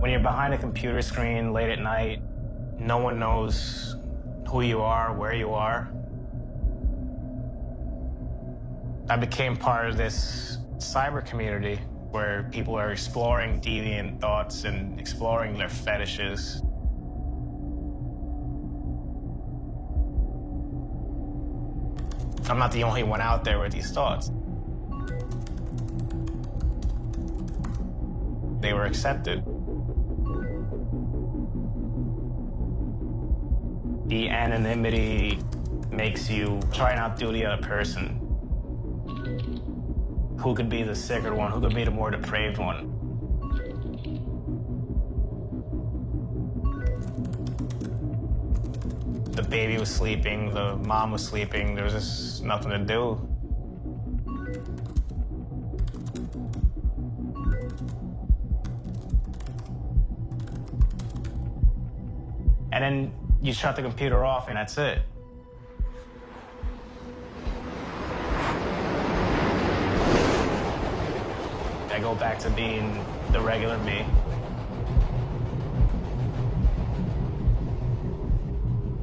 When you're behind a computer screen late at night, no one knows who you are, where you are. I became part of this cyber community where people are exploring deviant thoughts and exploring their fetishes. I'm not the only one out there with these thoughts. They were accepted. The anonymity makes you try and outdo the other person. Who could be the sicker one? Who could be the more depraved one? The baby was sleeping, the mom was sleeping, there was just nothing to do. And then you shut the computer off and that's it. I go back to being the regular me.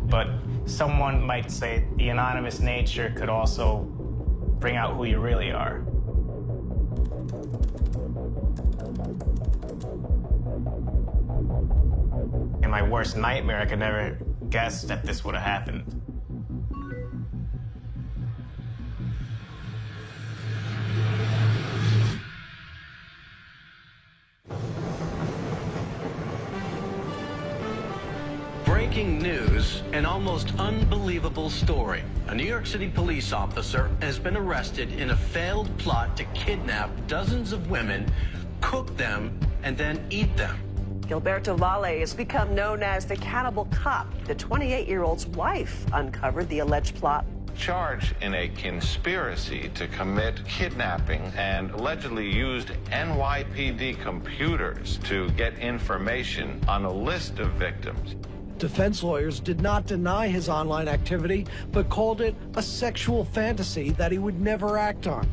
But someone might say the anonymous nature could also bring out who you really are. In my worst nightmare, I could never guess that this would have happened. Breaking news, an almost unbelievable story. A New York City police officer has been arrested in a failed plot to kidnap dozens of women, cook them, and then eat them. Gilberto Valle has become known as the cannibal cop. The 28-year-old's wife uncovered the alleged plot. Charged in a conspiracy to commit kidnapping and allegedly used NYPD computers to get information on a list of victims. Defense lawyers did not deny his online activity, but called it a sexual fantasy that he would never act on.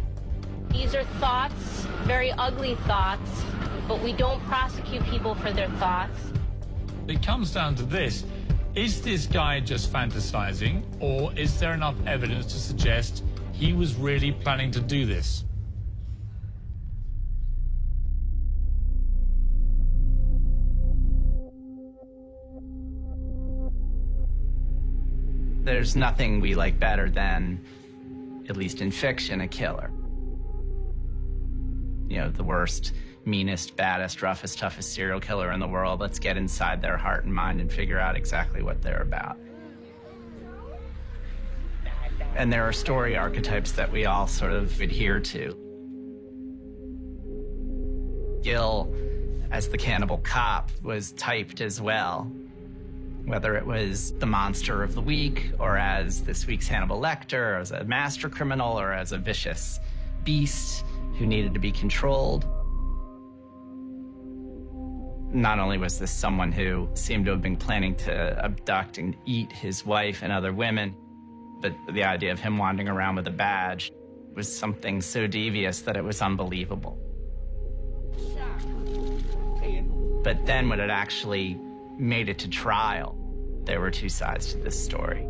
These are thoughts, very ugly thoughts, but we don't prosecute people for their thoughts. It comes down to this. Is this guy just fantasizing, or is there enough evidence to suggest he was really planning to do this? There's nothing we like better than, at least in fiction, a killer. You know, the worst, meanest, baddest, roughest, toughest serial killer in the world. Let's get inside their heart and mind and figure out exactly what they're about. And there are story archetypes that we all sort of adhere to. Gil, as the cannibal cop, was typed as well. Whether it was the monster of the week, or as this week's Hannibal Lecter, or as a master criminal, or as a vicious beast who needed to be controlled. Not only was this someone who seemed to have been planning to abduct and eat his wife and other women, but the idea of him wandering around with a badge was something so devious that it was unbelievable. But then when it actually made it to trial, there were two sides to this story.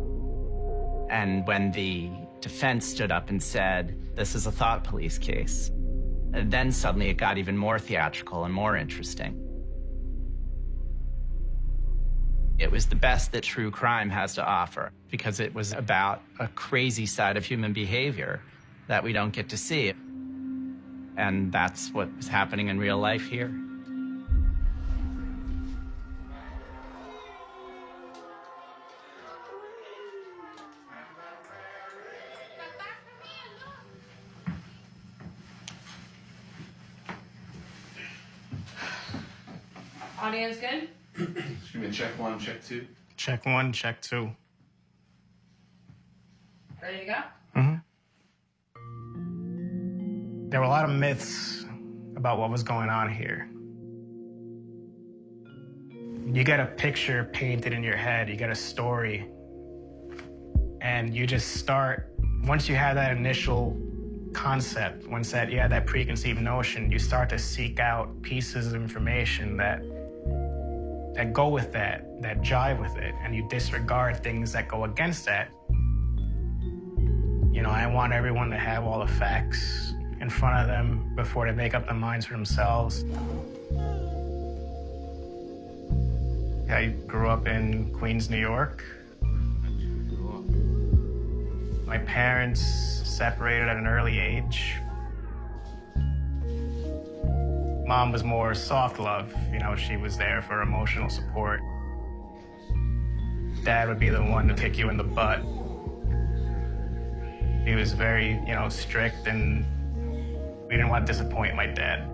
And when the defense stood up and said, this is a thought police case, then suddenly it got even more theatrical and more interesting. It was the best that true crime has to offer, because it was about a crazy side of human behavior that we don't get to see. And that's what was happening in real life here. Audio's good? Excuse me, check 1, check 2. Check 1, check 2. Ready to go? Mm-hmm. There were a lot of myths about what was going on here. You get a picture painted in your head, you get a story, and you just start, once you have that initial concept, once that you have that preconceived notion, you start to seek out pieces of information that go with that jive with it, and you disregard things that go against that. You know, I want everyone to have all the facts in front of them before they make up their minds for themselves. I grew up in Queens, New York. My parents separated at an early age. Mom was more soft love, you know, she was there for emotional support. Dad would be the one to kick you in the butt. He was very, you know, strict, and we didn't want to disappoint my dad.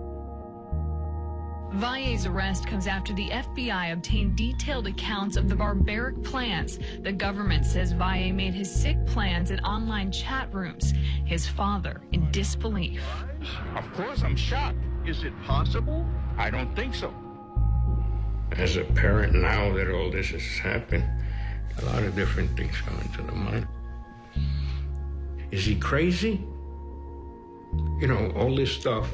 Valle's arrest comes after the FBI obtained detailed accounts of the barbaric plans. The government says Valle made his sick plans in online chat rooms. His father in disbelief. Of course, I'm shocked. Is it possible? I don't think so. As a parent, now that all this has happened, a lot of different things come into the mind. Is he crazy? You know, all this stuff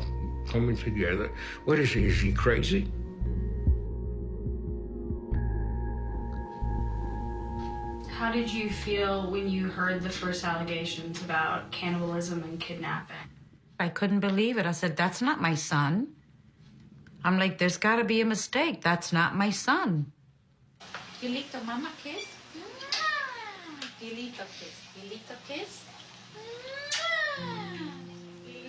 coming together. What is he? Is he crazy? How did you feel when you heard the first allegations about cannibalism and kidnapping? I couldn't believe it. I said, that's not my son. I'm like, there's got to be a mistake. That's not my son. You lick the mama kiss? You lick the kiss? You lick the kiss?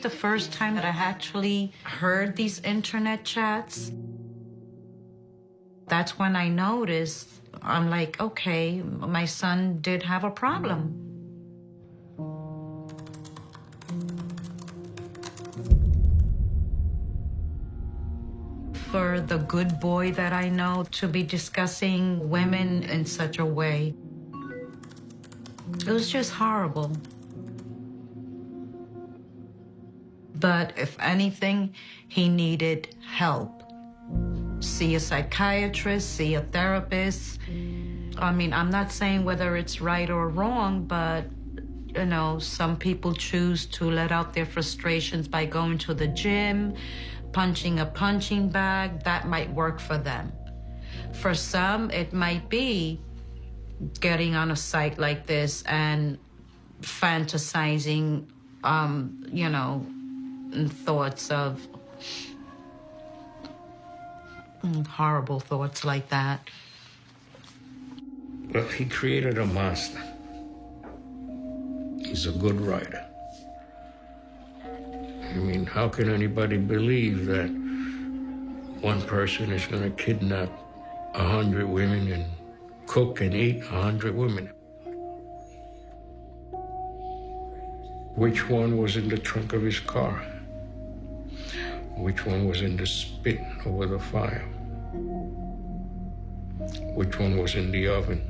The first time that I actually heard these internet chats, that's when I noticed, I'm like, okay, my son did have a problem. For the good boy that I know to be discussing women in such a way, it was just horrible. But if anything, he needed help. See a psychiatrist, see a therapist. I mean, I'm not saying whether it's right or wrong, but, you know, some people choose to let out their frustrations by going to the gym, punching a punching bag. That might work for them. For some, it might be getting on a site like this and fantasizing, you know, thoughts of horrible thoughts like that. Well, he created a monster. He's a good writer. I mean, how can anybody believe that one person is going to kidnap 100 women and cook and eat 100 women? Which one was in the trunk of his car? Which one was in the spit over the fire? Which one was in the oven?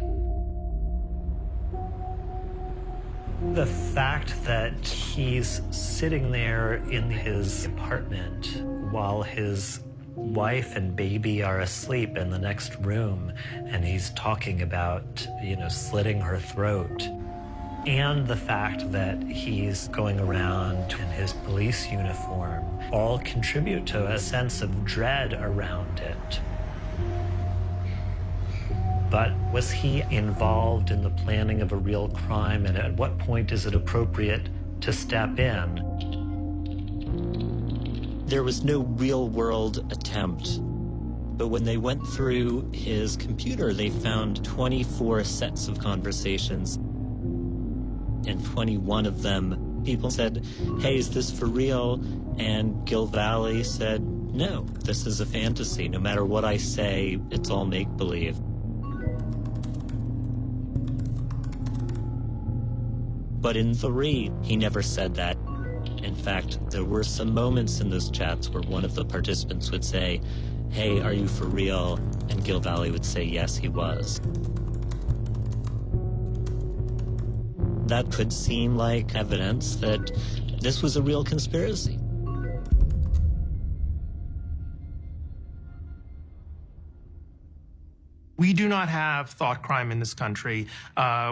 The fact that he's sitting there in his apartment while his wife and baby are asleep in the next room, and he's talking about, you know, slitting her throat, and the fact that he's going around in his police uniform all contribute to a sense of dread around it. But was he involved in the planning of a real crime, and at what point is it appropriate to step in? There was no real-world attempt, but when they went through his computer, they found 24 sets of conversations. And 21 of them, people said, hey, is this for real? And Gil Valle said, no, this is a fantasy. No matter what I say, it's all make-believe. But in 3, he never said that. In fact, there were some moments in those chats where one of the participants would say, hey, are you for real? And Gil Valley would say, yes, he was. That could seem like evidence that this was a real conspiracy. We do not have thought crime in this country.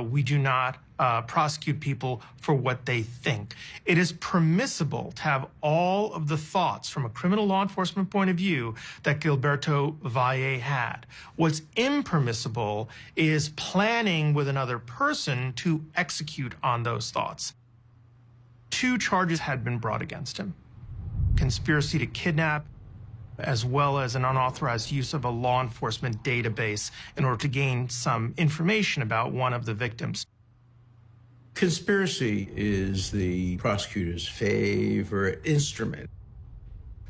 We do not prosecute people for what they think. It is permissible to have all of the thoughts from a criminal law enforcement point of view that Gilberto Valle had. What's impermissible is planning with another person to execute on those thoughts. 2 charges had been brought against him: conspiracy to kidnap, as well as an unauthorized use of a law enforcement database in order to gain some information about one of the victims. Conspiracy is the prosecutor's favorite instrument.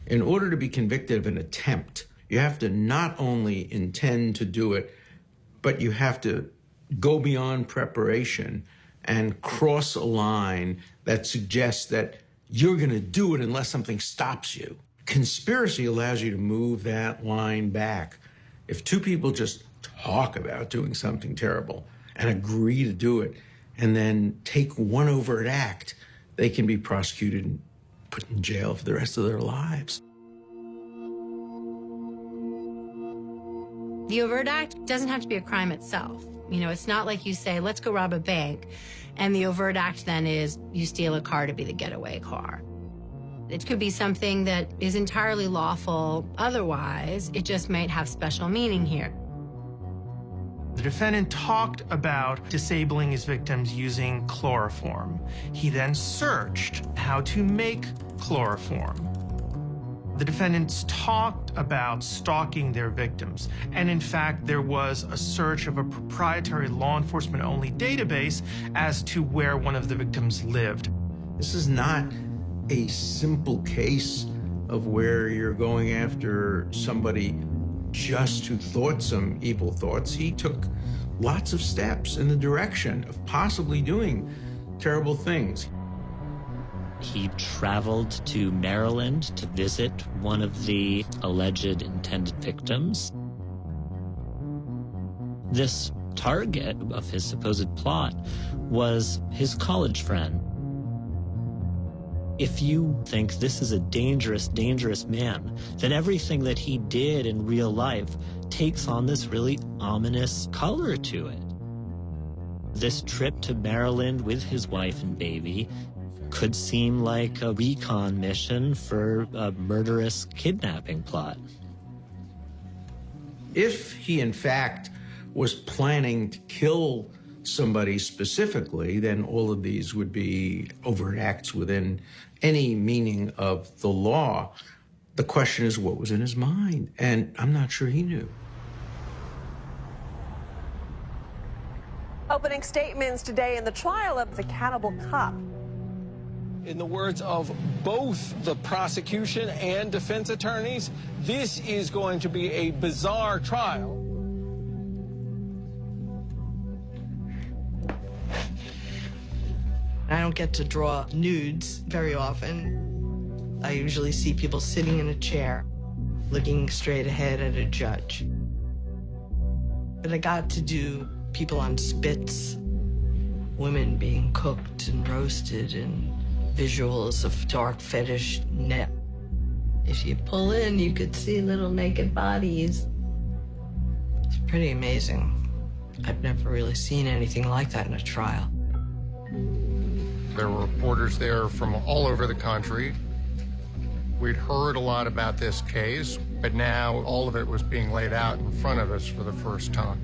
In order to be convicted of an attempt, you have to not only intend to do it, but you have to go beyond preparation and cross a line that suggests that you're going to do it unless something stops you. Conspiracy allows you to move that line back. If 2 people just talk about doing something terrible and agree to do it and then take one overt act, they can be prosecuted and put in jail for the rest of their lives. The overt act doesn't have to be a crime itself. You know, it's not like you say, let's go rob a bank, and the overt act then is you steal a car to be the getaway car. It could be something that is entirely lawful otherwise. It just might have special meaning here. The defendant talked about disabling his victims using chloroform. He then searched how to make chloroform. The defendants talked about stalking their victims. And in fact, there was a search of a proprietary law enforcement-only database as to where one of the victims lived. This is not a simple case of where you're going after somebody just who thought some evil thoughts. He took lots of steps in the direction of possibly doing terrible things. He traveled to Maryland to visit one of the alleged intended victims. This target of his supposed plot was his college friend. If you think this is a dangerous, dangerous man, then everything that he did in real life takes on this really ominous color to it. This trip to Maryland with his wife and baby could seem like a recon mission for a murderous kidnapping plot. If he, in fact, was planning to kill somebody specifically, then all of these would be overt acts within any meaning of the law. The question is, what was in his mind? And I'm not sure he knew. Opening statements today in the trial of the cannibal cop. In the words of both the prosecution and defense attorneys, this is going to be a bizarre trial. I don't get to draw nudes very often. I usually see people sitting in a chair, looking straight ahead at a judge. But I got to do people on spits, women being cooked and roasted, and visuals of dark fetish net. If you pull in, you could see little naked bodies. It's pretty amazing. I've never really seen anything like that in a trial. There were reporters there from all over the country. We'd heard a lot about this case, but now all of it was being laid out in front of us for the first time.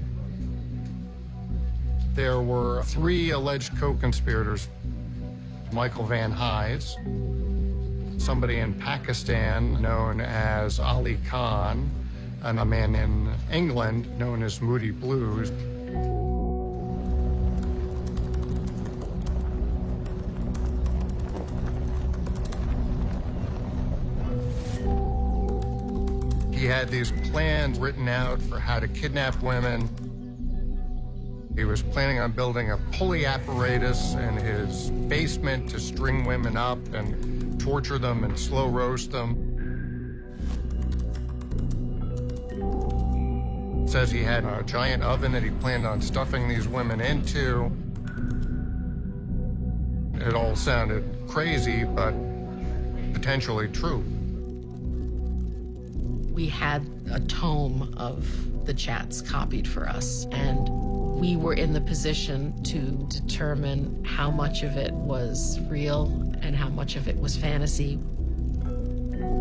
There were 3 alleged co-conspirators: Michael Van Hise, somebody in Pakistan known as Ali Khan, and a man in England known as Moody Blues. He had these plans written out for how to kidnap women. He was planning on building a pulley apparatus in his basement to string women up and torture them and slow roast them. Says he had a giant oven that he planned on stuffing these women into. It all sounded crazy, but potentially true. We had a tome of the chats copied for us, and we were in the position to determine how much of it was real and how much of it was fantasy.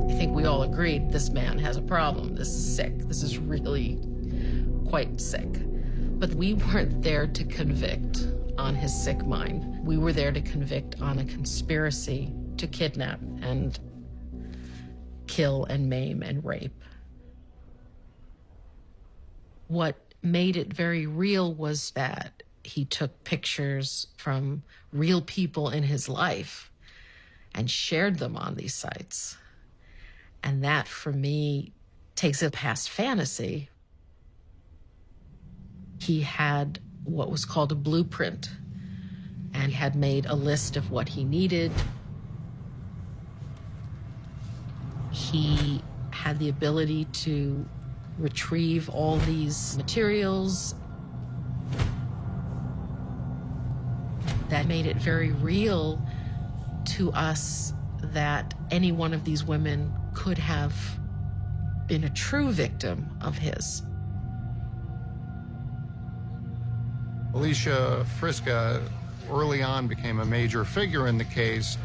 I think we all agreed this man has a problem. This is sick. This is really quite sick. But we weren't there to convict on his sick mind. We were there to convict on a conspiracy to kidnap and kill and maim and rape. What made it very real was that he took pictures from real people in his life and shared them on these sites. And that, for me, takes it past fantasy. He had what was called a blueprint and had made a list of what he needed. He had the ability to retrieve all these materials. That made it very real to us that any one of these women could have been a true victim of his. Alicia Friska early on became a major figure in the case.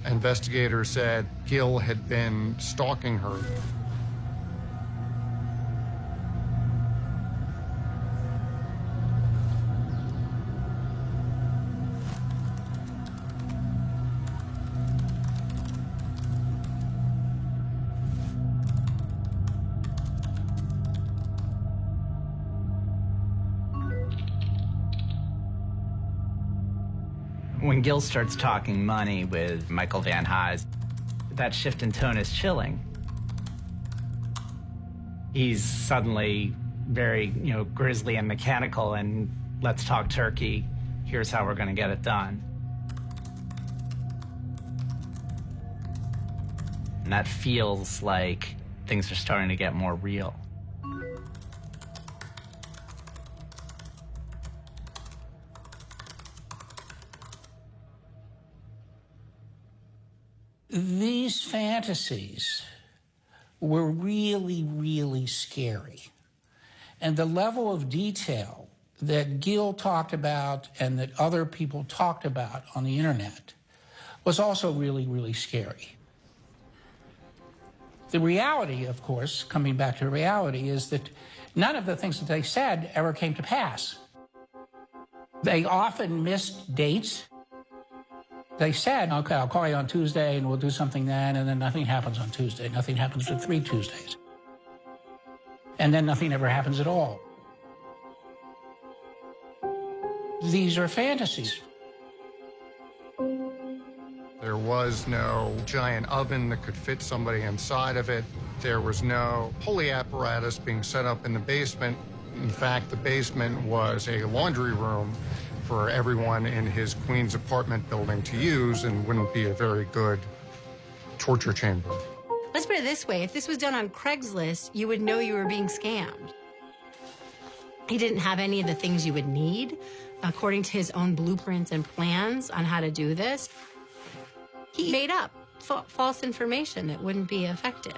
Investigators said Gil had been stalking her. When Gil starts talking money with Michael Van Hise, that shift in tone is chilling. He's suddenly very, grisly and mechanical, and let's talk turkey. Here's how we're going to get it done. And that feels like things are starting to get more real. These fantasies were really, really scary. And the level of detail that Gil talked about and that other people talked about on the internet was also really, really scary. The reality, of course, coming back to reality, is that none of the things that they said ever came to pass. They often missed dates. They said, okay, I'll call you on Tuesday and we'll do something then, and then nothing happens on Tuesday. Nothing happens for 3 Tuesdays. And then nothing ever happens at all. These are fantasies. There was no giant oven that could fit somebody inside of it. There was no pulley apparatus being set up in the basement. In fact, the basement was a laundry room for everyone in his Queens apartment building to use, and wouldn't be a very good torture chamber. Let's put it this way. If this was done on Craigslist, you would know you were being scammed. He didn't have any of the things you would need, according to his own blueprints and plans on how to do this. He made up false information that wouldn't be effective.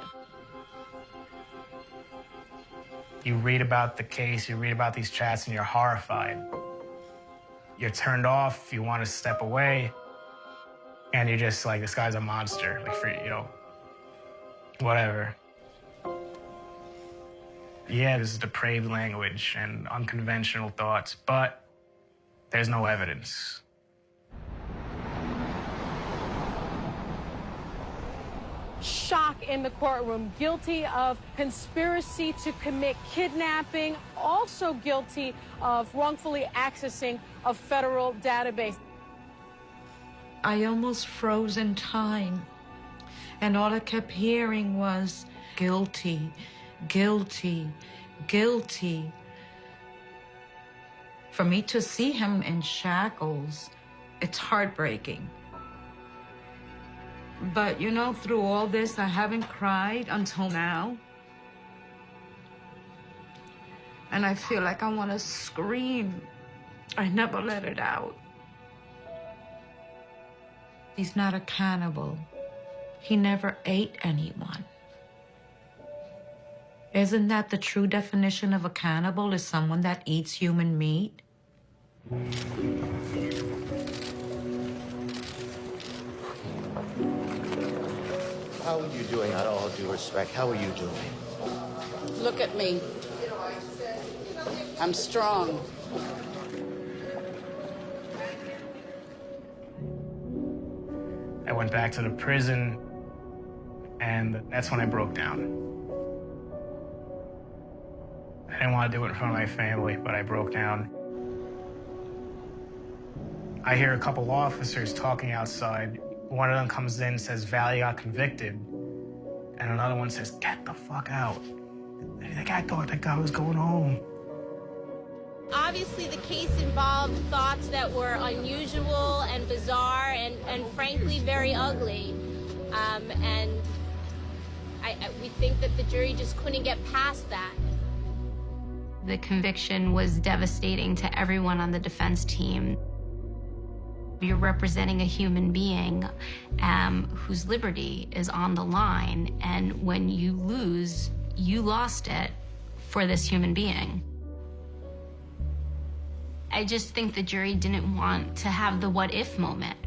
You read about the case, you read about these chats, and you're horrified. You're turned off, you want to step away, and you're just like, this guy's a monster, like, whatever. Yeah, this is depraved language and unconventional thoughts, but there's no evidence. Shock in the courtroom, guilty of conspiracy to commit kidnapping, also guilty of wrongfully accessing a federal database. I almost froze in time, and all I kept hearing was guilty, guilty, guilty. For me to see him in shackles, it's heartbreaking. But, through all this, I haven't cried until now. And I feel like I want to scream. I never let it out. He's not a cannibal. He never ate anyone. Isn't that the true definition of a cannibal, is someone that eats human meat? How are you doing, on all due respect? How are you doing? Look at me. I'm strong. I went back to the prison, and that's when I broke down. I didn't want to do it in front of my family, but I broke down. I hear a couple officers talking outside. One of them comes in and says, Valley got convicted. And another one says, get the fuck out. The guy thought that guy was going home. Obviously, the case involved thoughts that were unusual and bizarre and frankly, very ugly. And we think that the jury just couldn't get past that. The conviction was devastating to everyone on the defense team. You're representing a human being whose liberty is on the line, and when you lose, you lost it for this human being. I just think the jury didn't want to have the what-if moment.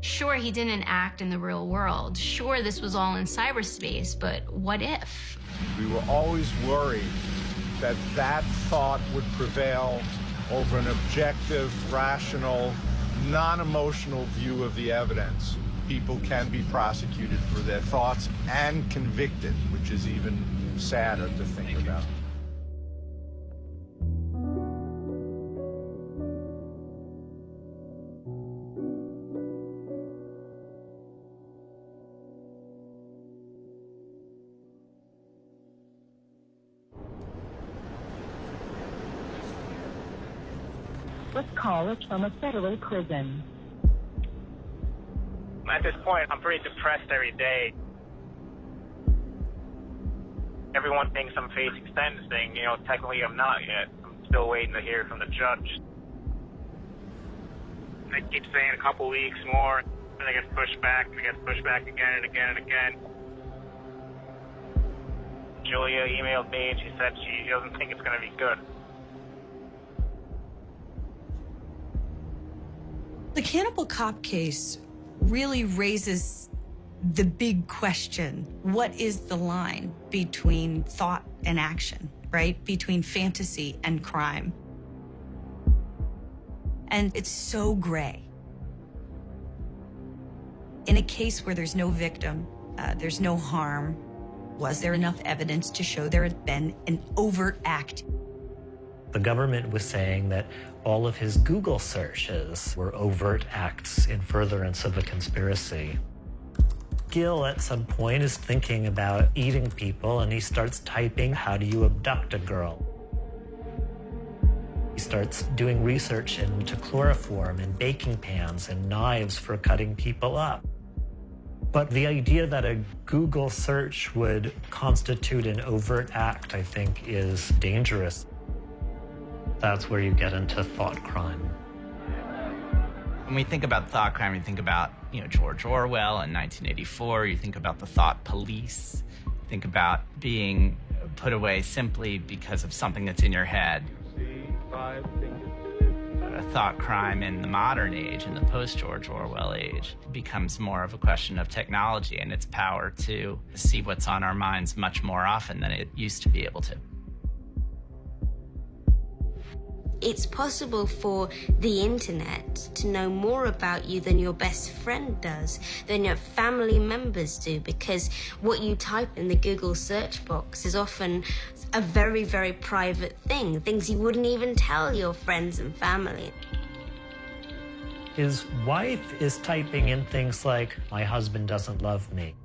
Sure, he didn't act in the real world. Sure, this was all in cyberspace, but what if? We were always worried that that thought would prevail over an objective, rational, non-emotional view of the evidence. People can be prosecuted for their thoughts and convicted, which is even sadder to think about. This call is from a federal prison. At this point, I'm pretty depressed every day. Everyone thinks I'm facing sentencing. You know, technically I'm not yet. I'm still waiting to hear from the judge. They keep saying a couple weeks more, and it gets pushed back, and it gets pushed back again and again and again. Julia emailed me, and she said she doesn't think it's going to be good. The Cannibal Cop case really raises the big question. What is the line between thought and action, right? Between fantasy and crime. And it's so gray. In a case where there's no victim, there's no harm, was there enough evidence to show there had been an overt act? The government was saying that all of his Google searches were overt acts in furtherance of a conspiracy. Gil, at some point, is thinking about eating people, and he starts typing, how do you abduct a girl? He starts doing research into chloroform and baking pans and knives for cutting people up. But the idea that a Google search would constitute an overt act, I think, is dangerous. That's where you get into thought crime. When we think about thought crime, we think about, George Orwell in 1984. You think about the thought police. Think about being put away simply because of something that's in your head. A thought crime in the modern age, in the post-George Orwell age, becomes more of a question of technology and its power to see what's on our minds much more often than it used to be able to. It's possible for the internet to know more about you than your best friend does, than your family members do, because what you type in the Google search box is often a very, very private thing, things you wouldn't even tell your friends and family. His wife is typing in things like, my husband doesn't love me.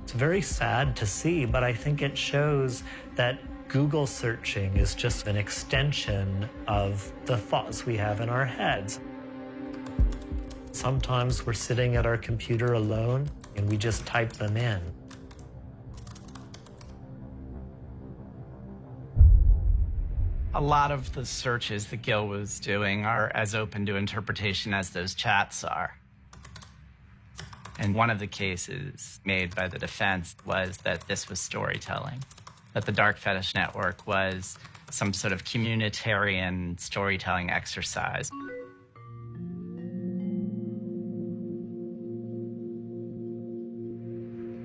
It's very sad to see, but I think it shows that Google searching is just an extension of the thoughts we have in our heads. Sometimes we're sitting at our computer alone and we just type them in. A lot of the searches that Gil was doing are as open to interpretation as those chats are. And one of the cases made by the defense was that this was storytelling, that the Dark Fetish Network was some sort of communitarian storytelling exercise.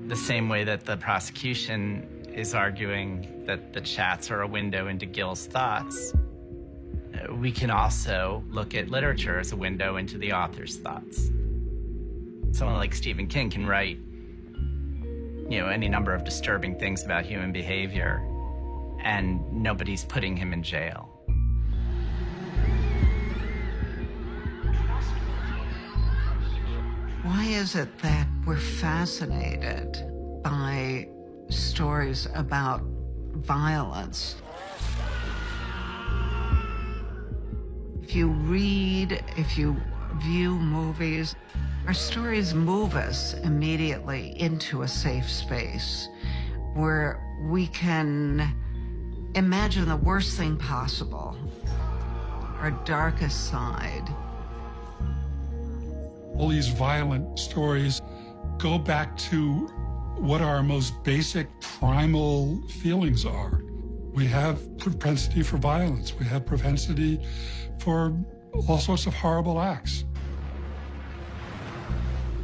The same way that the prosecution is arguing that the chats are a window into Gil's thoughts, we can also look at literature as a window into the author's thoughts. Someone like Stephen King can write, any number of disturbing things about human behavior, and nobody's putting him in jail. Why is it that we're fascinated by stories about violence? If you read, if you view movies, our stories move us immediately into a safe space where we can imagine the worst thing possible, our darkest side. All these violent stories go back to what our most basic primal feelings are. We have propensity for violence. We have propensity for all sorts of horrible acts.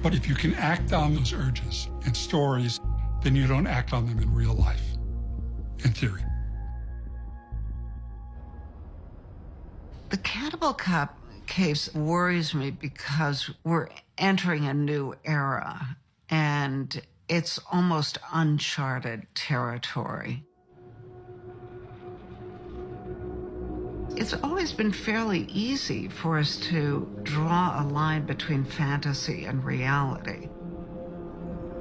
But if you can act on those urges in stories, then you don't act on them in real life, in theory. The Cannibal Cop case worries me because we're entering a new era and it's almost uncharted territory. It's always been fairly easy for us to draw a line between fantasy and reality.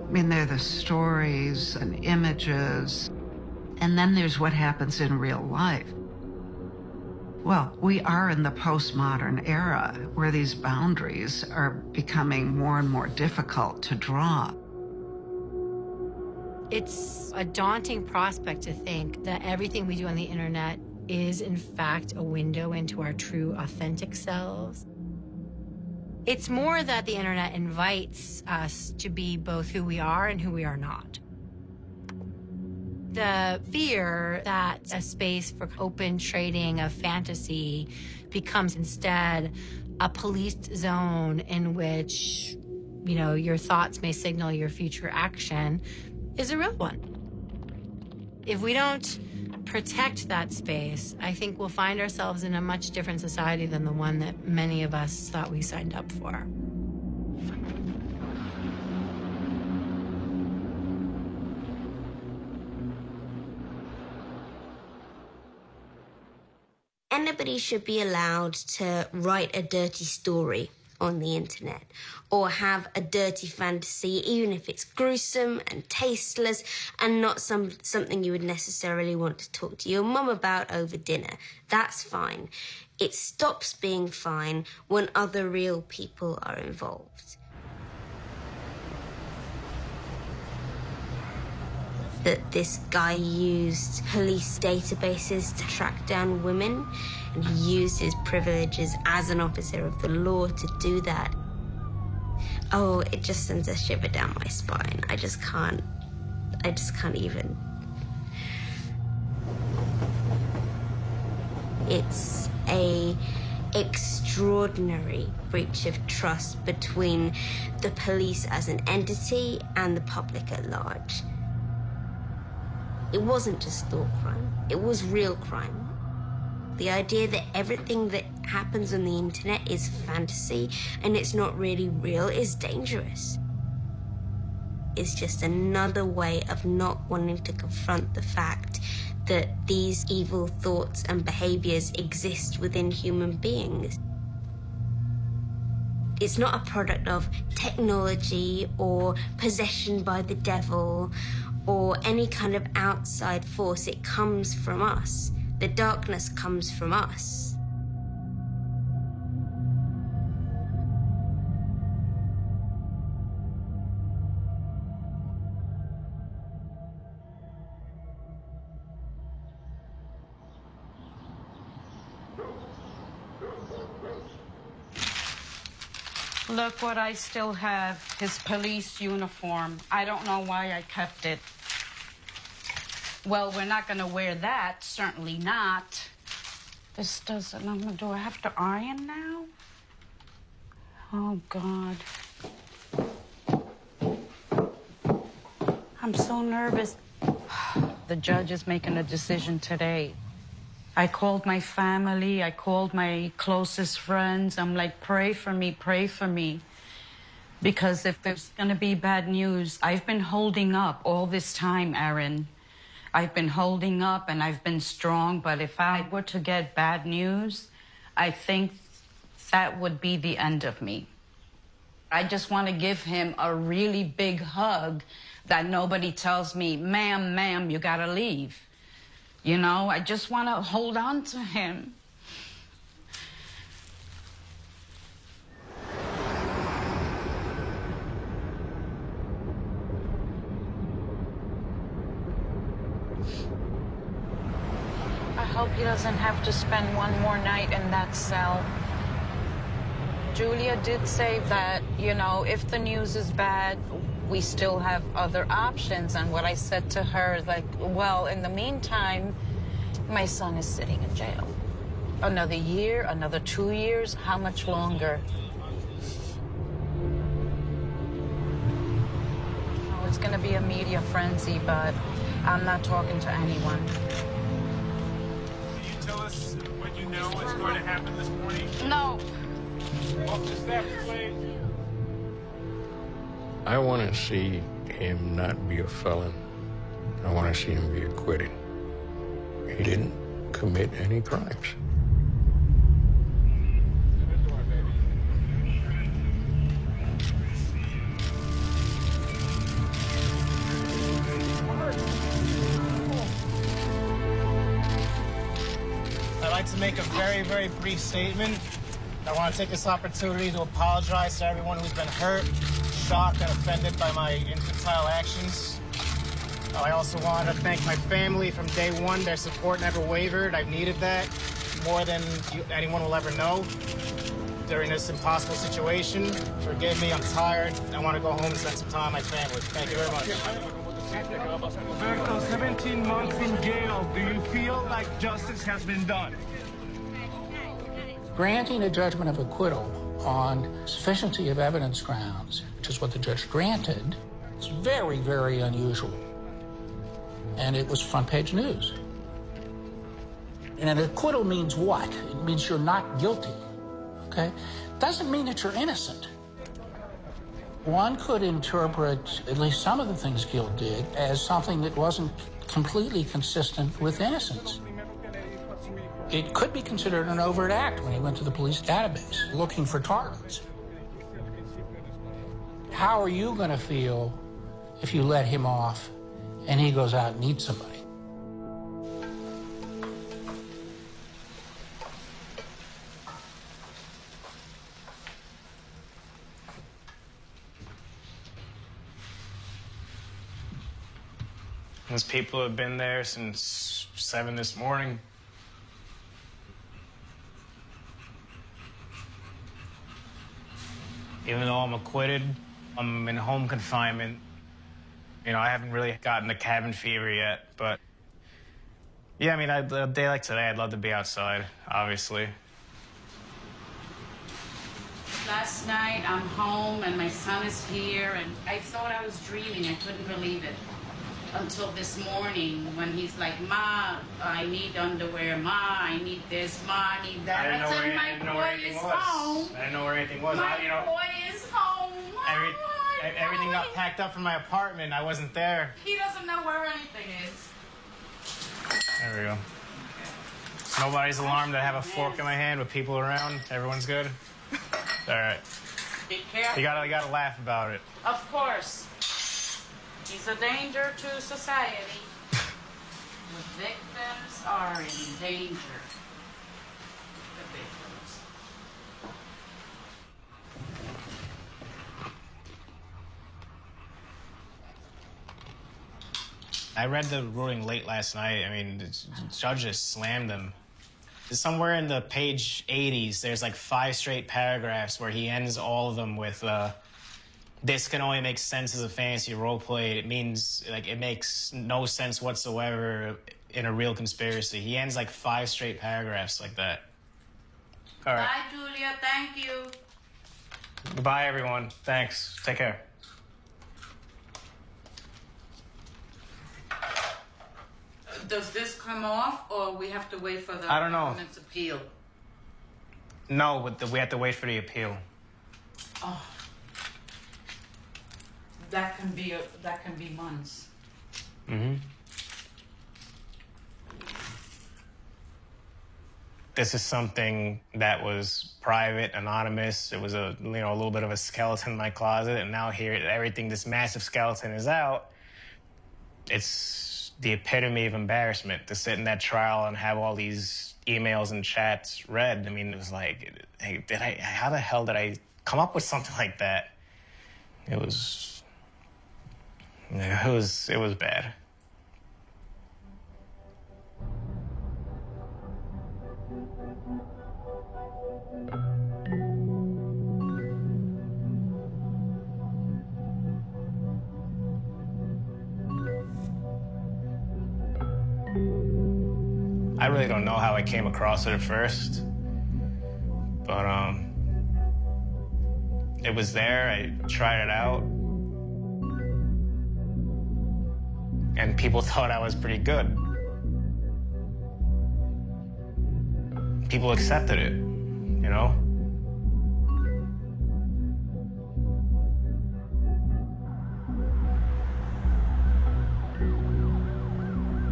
I mean, there are the stories and images, and then there's what happens in real life. Well, we are in the postmodern era where these boundaries are becoming more and more difficult to draw. It's a daunting prospect to think that everything we do on the internet is, in fact, a window into our true, authentic selves. It's more that the internet invites us to be both who we are and who we are not. The fear that a space for open trading of fantasy becomes instead a policed zone in which, your thoughts may signal your future action is a real one. If we don't protect that space, I think we'll find ourselves in a much different society than the one that many of us thought we signed up for. Anybody should be allowed to write a dirty story on the internet or have a dirty fantasy, even if it's gruesome and tasteless and not something you would necessarily want to talk to your mum about over dinner. That's fine. It stops being fine when other real people are involved. That this guy used police databases to track down women, and he used his privileges as an officer of the law to do that. Oh, it just sends a shiver down my spine. I just can't even. It's a extraordinary breach of trust between the police as an entity and the public at large. It wasn't just thought crime, it was real crime. The idea that everything that happens on the internet is fantasy and it's not really real is dangerous. It's just another way of not wanting to confront the fact that these evil thoughts and behaviors exist within human beings. It's not a product of technology or possession by the devil or any kind of outside force. It comes from us. The darkness comes from us. Look what I still have, his police uniform. I don't know why I kept it. Well, we're not going to wear that, certainly not. This doesn't, do I have to iron now? Oh, God. I'm so nervous. The judge is making a decision today. I called my family, I called my closest friends. I'm like, pray for me, pray for me. Because if there's gonna be bad news, I've been holding up all this time, Aaron. I've been holding up and I've been strong, but if I were to get bad news, I think that would be the end of me. I just want to give him a really big hug that nobody tells me, ma'am, you gotta leave. You know, I just want to hold on to him. I hope he doesn't have to spend one more night in that cell. Julia did say that, you know, if the news is bad, we still have other options. And what I said to her, like, well, in the meantime, my son is sitting in jail. Another year, another 2 years, how much longer? Oh, it's gonna be a media frenzy, but I'm not talking to anyone. Can you tell us what you know is going to happen this morning? No. I want to see him not be a felon. I want to see him be acquitted. He didn't commit any crimes. I'd like to make a very, very brief statement. I want to take this opportunity to apologize to everyone who's been hurt, shocked, and offended by my infantile actions. I also want to thank my family from day one. Their support never wavered. I've needed that more than anyone will ever know during this impossible situation. Forgive me, I'm tired. I want to go home and spend some time with my family. Thank you very much. Roberto, 17 months in jail. Do you feel like justice has been done? Granting a judgment of acquittal on sufficiency of evidence grounds, which is what the judge granted, is very, very unusual. And it was front page news. And an acquittal means what? It means you're not guilty, okay? Doesn't mean that you're innocent. One could interpret at least some of the things Gil did as something that wasn't completely consistent with innocence. It could be considered an overt act when he went to the police database looking for targets. How are you going to feel if you let him off and he goes out and eats somebody? Those people have been there since 7 this morning. Even though I'm acquitted, I'm in home confinement. You know, I haven't really gotten the cabin fever yet, but yeah, I mean, a day like today, I'd love to be outside, obviously. Last night, I'm home and my son is here, and I thought I was dreaming. I couldn't believe it. Until this morning when he's like, Ma, I need underwear. Ma, I need this. Ma, I need that. I didn't know where anything was. Home. I didn't know where anything was. My boy is home. Everything got packed up from my apartment. I wasn't there. He doesn't know where anything is. There we go. Nobody's alarmed. I have a fork in my hand with people around. Everyone's good? All right. Be careful. You gotta laugh about it. Of course. He's a danger to society. The victims are in danger. The victims. I read the ruling late last night. I mean, the judge just slammed them. Somewhere in the page 80s, there's like 5 straight paragraphs where he ends all of them with, this can only make sense as a fantasy roleplay. It means, like, it makes no sense whatsoever in a real conspiracy. He ends like 5 straight paragraphs like that. All right. Bye, Julia. Thank you. Goodbye, everyone. Thanks. Take care. Does this come off, or we have to wait for the I don't know. government's appeal? No, but we have to wait for the appeal. Oh, that can be months. Mm-hmm. This is something that was private, anonymous. It was a little bit of a skeleton in my closet, and now here, everything, this massive skeleton is out. It's the epitome of embarrassment to sit in that trial and have all these emails and chats read. I mean, it was like, hey, how the hell did I come up with something like that? It was bad. I really don't know how I came across it at first, but it was there. I tried it out, and people thought I was pretty good. People accepted it, you know?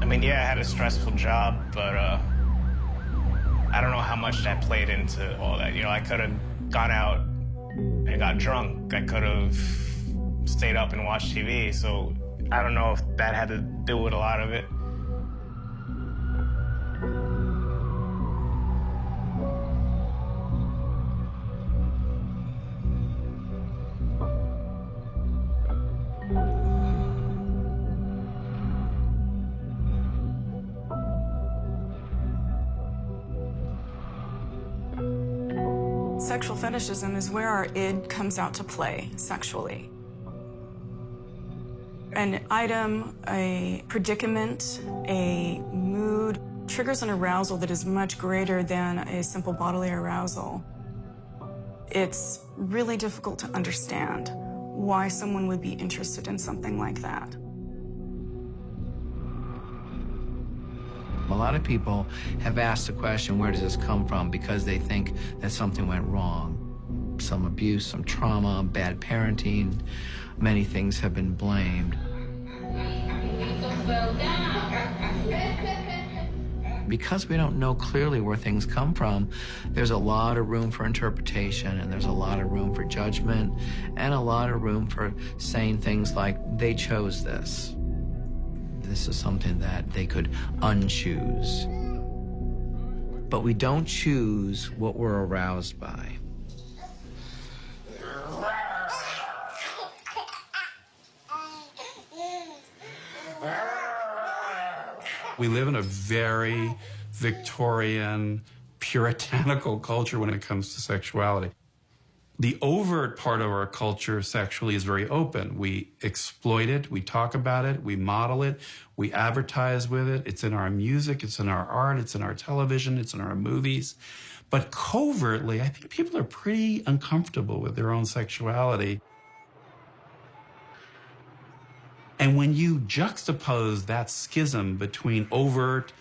I mean, yeah, I had a stressful job, but I don't know how much that played into all that. You know, I could have gone out and got drunk. I could have stayed up and watched TV. So I don't know if that had to do with a lot of it. Sexual fetishism is where our id comes out to play sexually. An item, a predicament, a mood triggers an arousal that is much greater than a simple bodily arousal. It's really difficult to understand why someone would be interested in something like that. A lot of people have asked the question, where does this come from? Because they think that something went wrong. Some abuse, some trauma, bad parenting. Many things have been blamed. Because we don't know clearly where things come from, there's a lot of room for interpretation, and there's a lot of room for judgment, and a lot of room for saying things like, they chose this. This is something that they could unchoose. But we don't choose what we're aroused by. We live in a very Victorian, puritanical culture when it comes to sexuality. The overt part of our culture sexually is very open. We exploit it, we talk about it, we model it, we advertise with it. It's in our music, it's in our art, it's in our television, it's in our movies. But covertly, I think people are pretty uncomfortable with their own sexuality. And when you juxtapose that schism between overt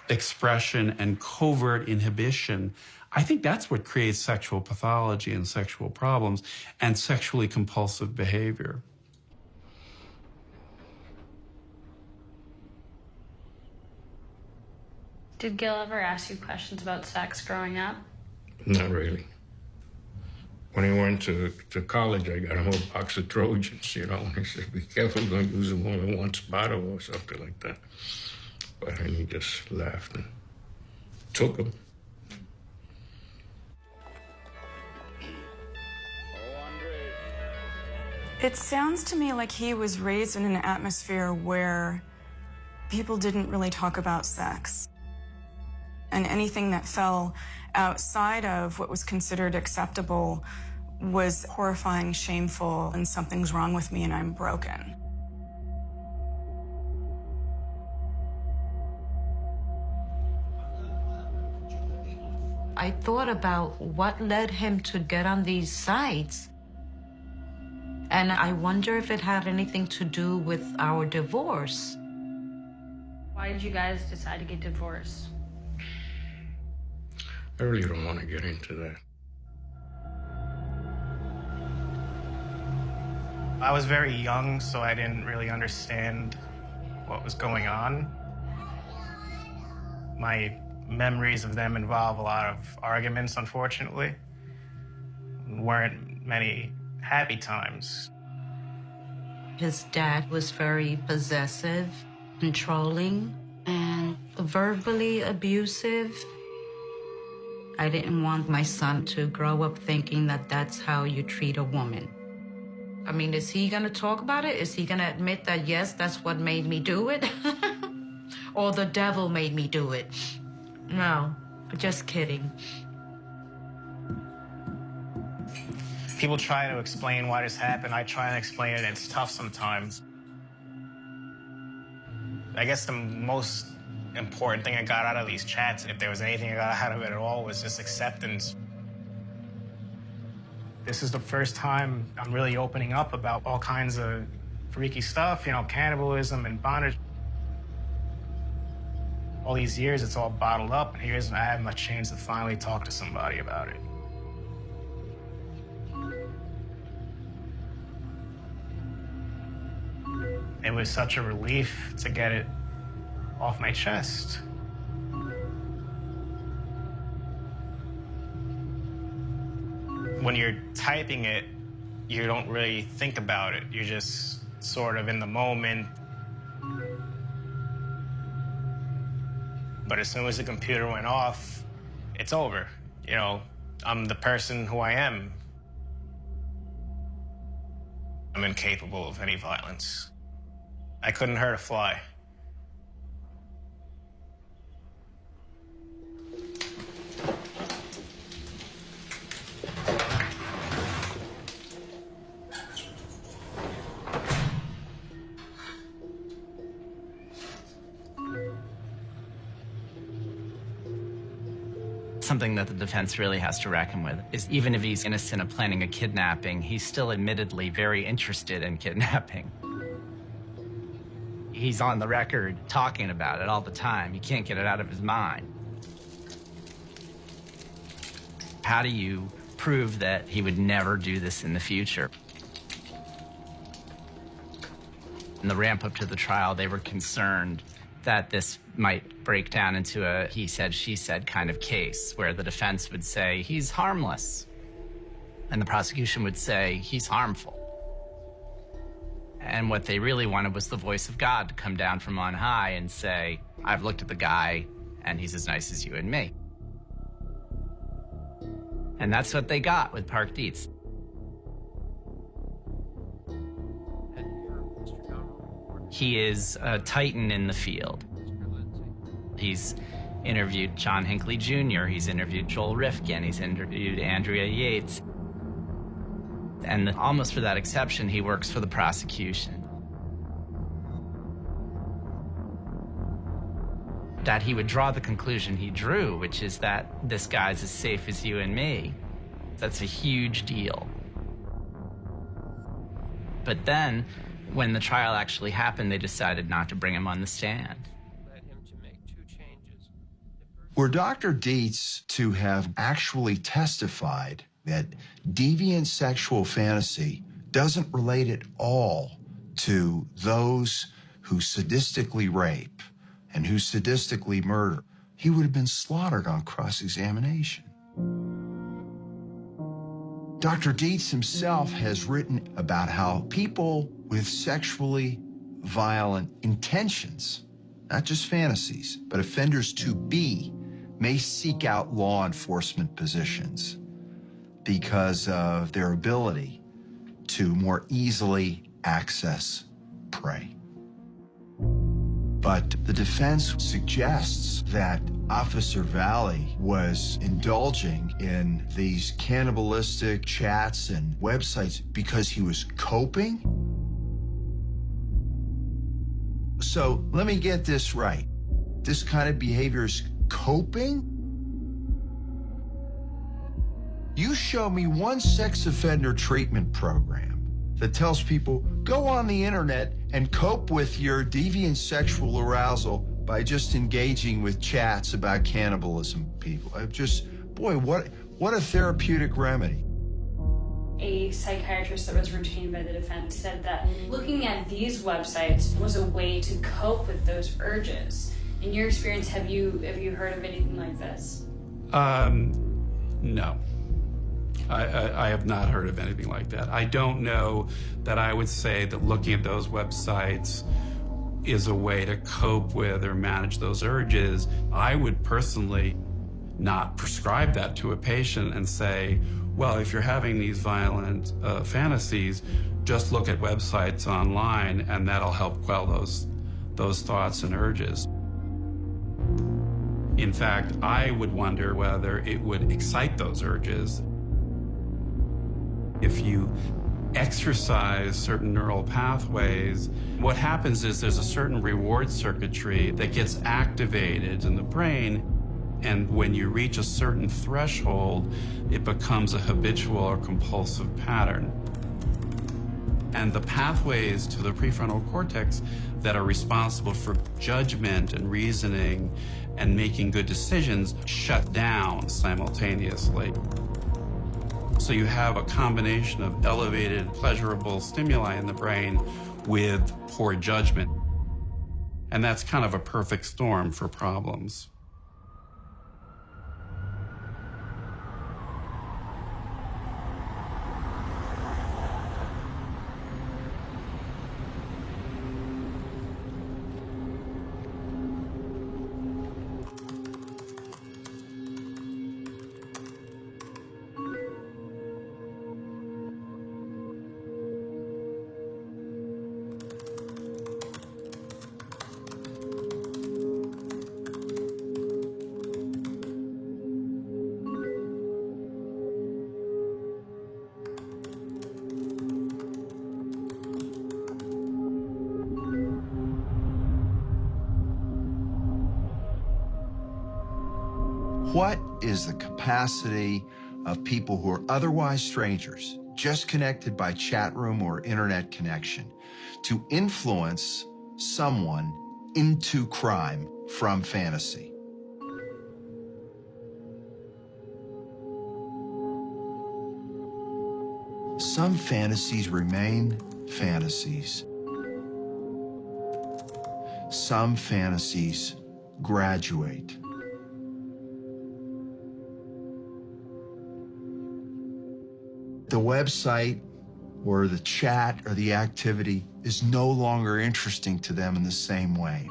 expression and covert inhibition, I think that's what creates sexual pathology and sexual problems and sexually compulsive behavior. Did Gil ever ask you questions about sex growing up? Not really. When I went to college, I got a whole box of Trojans, you know, and he said, be careful, don't use them more than once bottle or something like that. But he just laughed and took them. It sounds to me like he was raised in an atmosphere where people didn't really talk about sex. And anything that fell outside of what was considered acceptable was horrifying, shameful, and something's wrong with me and I'm broken. I thought about what led him to get on these sites. And I wonder if it had anything to do with our divorce. Why did you guys decide to get divorced? I really don't want to get into that. I was very young, so I didn't really understand what was going on. My memories of them involve a lot of arguments, unfortunately. Weren't many happy times. His dad was very possessive, controlling, and verbally abusive. I didn't want my son to grow up thinking that that's how you treat a woman. I mean, is he gonna talk about it? Is he gonna admit that, yes, that's what made me do it? Or the devil made me do it? No, just kidding. People try to explain why this happened. I try and explain it, and it's tough sometimes. I guess the most important thing I got out of these chats, if there was anything I got out of it at all, was just acceptance. This is the first time I'm really opening up about all kinds of freaky stuff, you know, cannibalism and bondage. All these years, it's all bottled up, and I have my chance to finally talk to somebody about it. It was such a relief to get it off my chest. When you're typing it, you don't really think about it. You're just sort of in the moment. But as soon as the computer went off, it's over. You know, I'm the person who I am. I'm incapable of any violence. I couldn't hurt a fly. Something that the defense really has to reckon with is even if he's innocent of planning a kidnapping, he's still admittedly very interested in kidnapping. He's on the record talking about it all the time. He can't get it out of his mind. How do you prove that he would never do this in the future? In the ramp up to the trial, they were concerned that this might break down into a he said, she said kind of case where the defense would say he's harmless and the prosecution would say he's harmful. And what they really wanted was the voice of God to come down from on high and say, I've looked at the guy and he's as nice as you and me. And that's what they got with Park Dietz. He is a titan in the field. He's interviewed John Hinckley Jr., he's interviewed Joel Rifkin, he's interviewed Andrea Yates. And almost for that exception, he works for the prosecution. That he would draw the conclusion he drew, which is that this guy's as safe as you and me, that's a huge deal. But then, when the trial actually happened, they decided not to bring him on the stand. Were Dr. Dietz to have actually testified that deviant sexual fantasy doesn't relate at all to those who sadistically rape and who sadistically murder, he would have been slaughtered on cross-examination. Dr. Dietz himself has written about how people with sexually violent intentions, not just fantasies, but offenders to be, may seek out law enforcement positions because of their ability to more easily access prey. But the defense suggests that Officer Valley was indulging in these cannibalistic chats and websites because he was coping? So let me get this right. This kind of behavior is coping? You show me one sex offender treatment program that tells people, go on the internet and cope with your deviant sexual arousal by just engaging with chats about cannibalism people. Boy, what a therapeutic remedy. A psychiatrist that was retained by the defense said that looking at these websites was a way to cope with those urges. In your experience, have you heard of anything like this? No. I have not heard of anything like that. I don't know that I would say that looking at those websites is a way to cope with or manage those urges. I would personally not prescribe that to a patient and say, well, if you're having these violent fantasies, just look at websites online and that'll help quell those thoughts and urges. In fact, I would wonder whether it would excite those urges. If you exercise certain neural pathways, what happens is there's a certain reward circuitry that gets activated in the brain, and when you reach a certain threshold, it becomes a habitual or compulsive pattern. And the pathways to the prefrontal cortex that are responsible for judgment and reasoning and making good decisions shut down simultaneously. So you have a combination of elevated, pleasurable stimuli in the brain with poor judgment. And that's kind of a perfect storm for problems. What is the capacity of people who are otherwise strangers, just connected by chat room or internet connection, to influence someone into crime from fantasy? Some fantasies remain fantasies. Some fantasies graduate. The website or the chat or the activity is no longer interesting to them in the same way.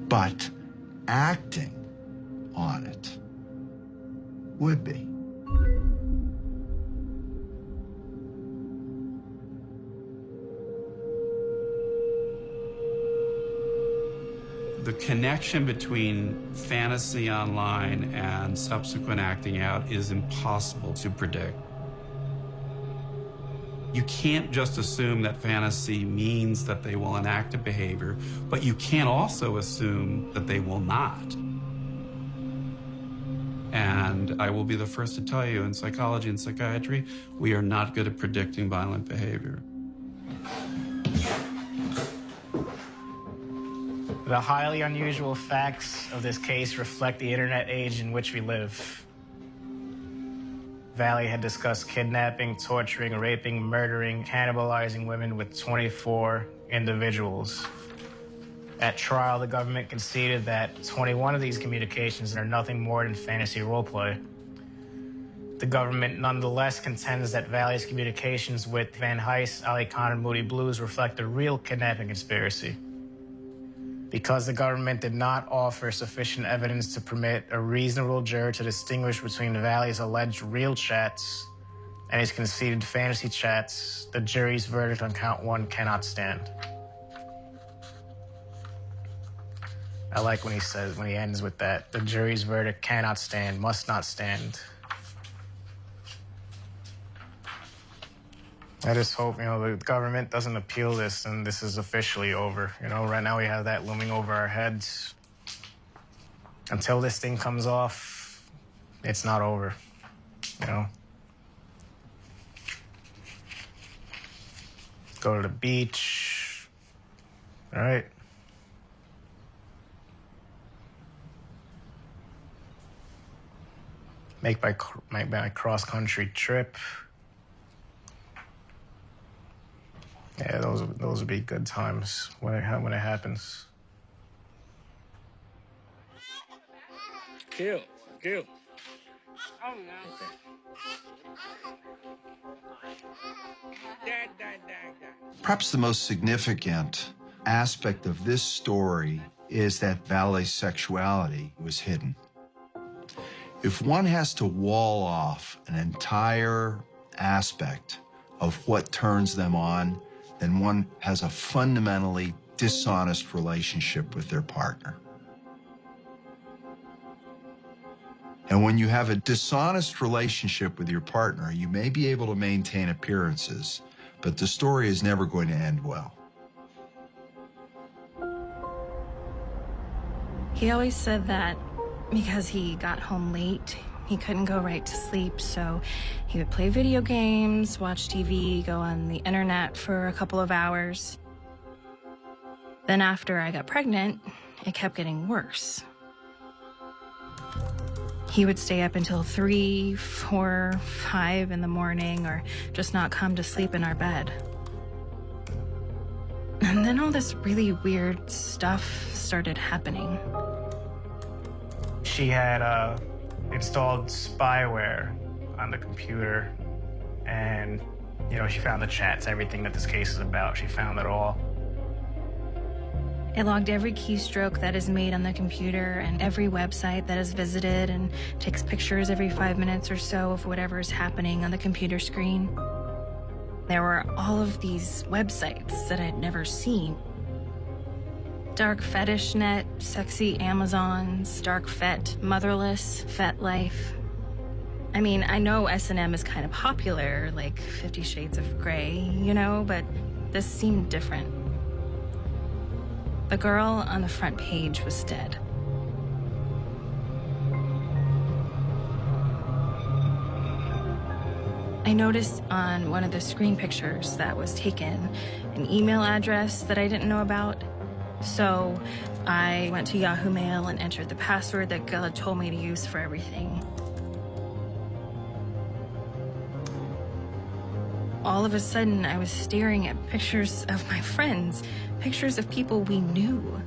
But acting on it would be. The connection between fantasy online and subsequent acting out is impossible to predict. You can't just assume that fantasy means that they will enact a behavior, but you can't also assume that they will not. And I will be the first to tell you, in psychology and psychiatry, we are not good at predicting violent behavior. The highly unusual facts of this case reflect the internet age in which we live. Valley had discussed kidnapping, torturing, raping, murdering, cannibalizing women with 24 individuals. At trial, the government conceded that 21 of these communications are nothing more than fantasy roleplay. The government nonetheless contends that Valley's communications with Van Heist, Ali Khan, and Moody Blues reflect a real kidnapping conspiracy. Because the government did not offer sufficient evidence to permit a reasonable juror to distinguish between Valley's alleged real chats and his conceited fantasy chats, the jury's verdict on count 1 cannot stand. I like when he ends with that. The jury's verdict cannot stand, must not stand. I just hope, the government doesn't appeal this and this is officially over. Right now we have that looming over our heads. Until this thing comes off, it's not over, Go to the beach, all right? Make my cross-country trip. Yeah, those would be good times when it happens. Kill. Perhaps the most significant aspect of this story is that Valle's sexuality was hidden. If one has to wall off an entire aspect of what turns them on, then one has a fundamentally dishonest relationship with their partner. And when you have a dishonest relationship with your partner, you may be able to maintain appearances, but the story is never going to end well. He always said that because he got home late, he couldn't go right to sleep, so he would play video games, watch TV, go on the internet for a couple of hours. Then after I got pregnant, it kept getting worse. He would stay up until 3, 4, 5 in the morning or just not come to sleep in our bed. And then all this really weird stuff started happening. She had installed spyware on the computer, and she found the chats, everything that this case is about. She found it all. It logged every keystroke that is made on the computer and every website that is visited, and takes pictures every 5 minutes or so of whatever is happening on the computer screen. There were all of these websites that I'd never seen. Dark fetish net, sexy Amazons, dark fet, motherless, fet life. I mean, I know S&M is kind of popular, like 50 Shades of Grey, but this seemed different. The girl on the front page was dead. I noticed on one of the screen pictures that was taken an email address that I didn't know about. So I went to Yahoo Mail and entered the password that Gil had told me to use for everything. All of a sudden, I was staring at pictures of my friends, pictures of people we knew.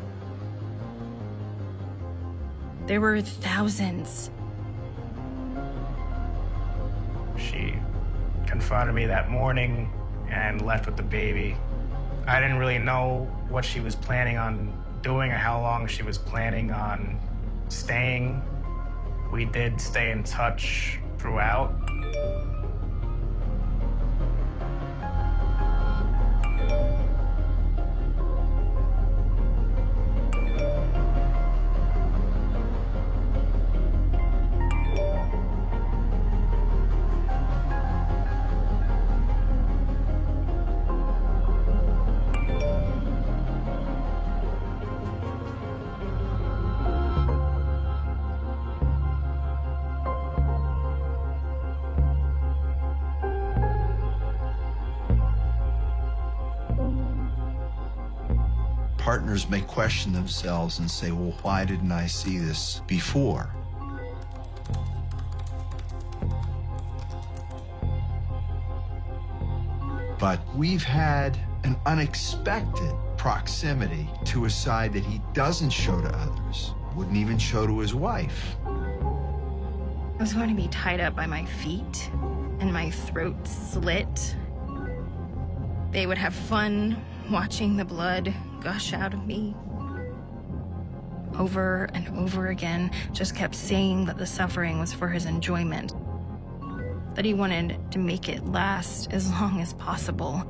There were thousands. She confronted me that morning and left with the baby. I didn't really know what she was planning on doing or how long she was planning on staying. We did stay in touch throughout. Partners may question themselves and say, well, why didn't I see this before? But we've had an unexpected proximity to a side that he doesn't show to others, wouldn't even show to his wife. I was going to be tied up by my feet and my throat slit. They would have fun watching the blood gush out of me. Over and over again, just kept saying that the suffering was for his enjoyment. that he wanted to make it last as long as possible,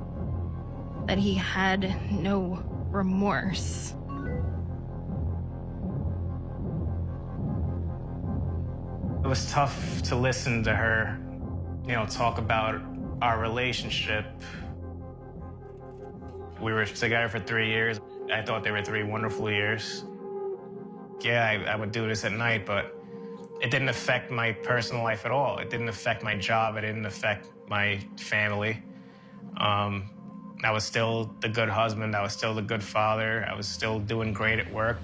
that he had no remorse. It was tough to listen to her, talk about our relationship. We were together for 3 years. I thought they were 3 wonderful years. Yeah, I would do this at night, but it didn't affect my personal life at all. It didn't affect my job. It didn't affect my family. I was still the good husband. I was still the good father. I was still doing great at work.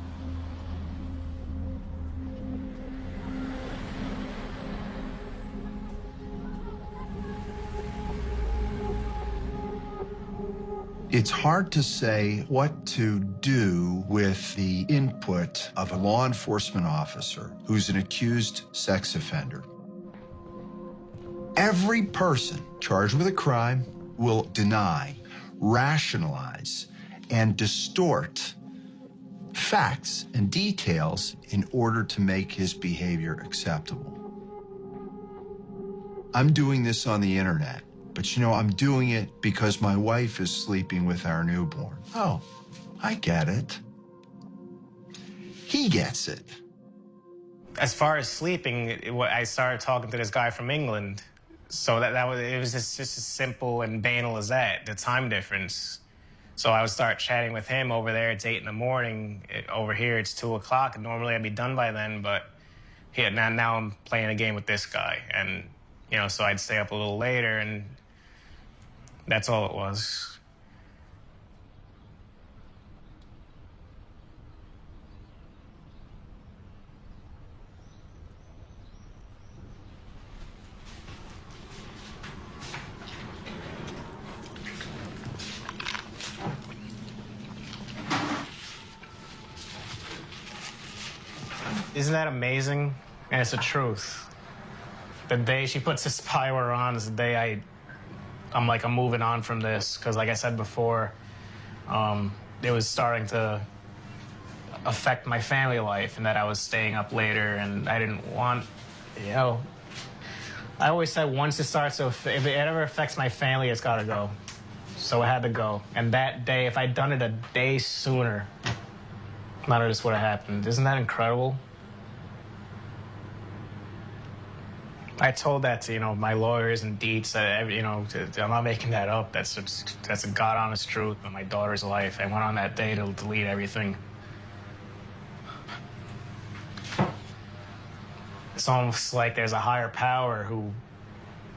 It's hard to say what to do with the input of a law enforcement officer who's an accused sex offender. Every person charged with a crime will deny, rationalize, and distort facts and details in order to make his behavior acceptable. I'm doing this on the internet. But I'm doing it because my wife is sleeping with our newborn. Oh, I get it. He gets it. As far as sleeping, I started talking to this guy from England. So it was just as simple and banal as that, the time difference. So I would start chatting with him over there. It's 8 in the morning. Over here, it's 2 o'clock. And normally I'd be done by then, but now I'm playing a game with this guy. And, so I'd stay up a little later, and that's all it was. Isn't that amazing? And it's the truth. The day she puts the spyware on is the day I'm moving on from this, because like I said before, it was starting to affect my family life, and that I was staying up later, and I didn't want, I always said once it starts to, if it ever affects my family, it's got to go. So it had to go. And that day, if I'd done it a day sooner, none of this would have happened. Isn't that incredible? I told that to, my lawyers and deets that, I'm not making that up. That's a God-honest truth of my daughter's life. I went on that day to delete everything. It's almost like there's a higher power who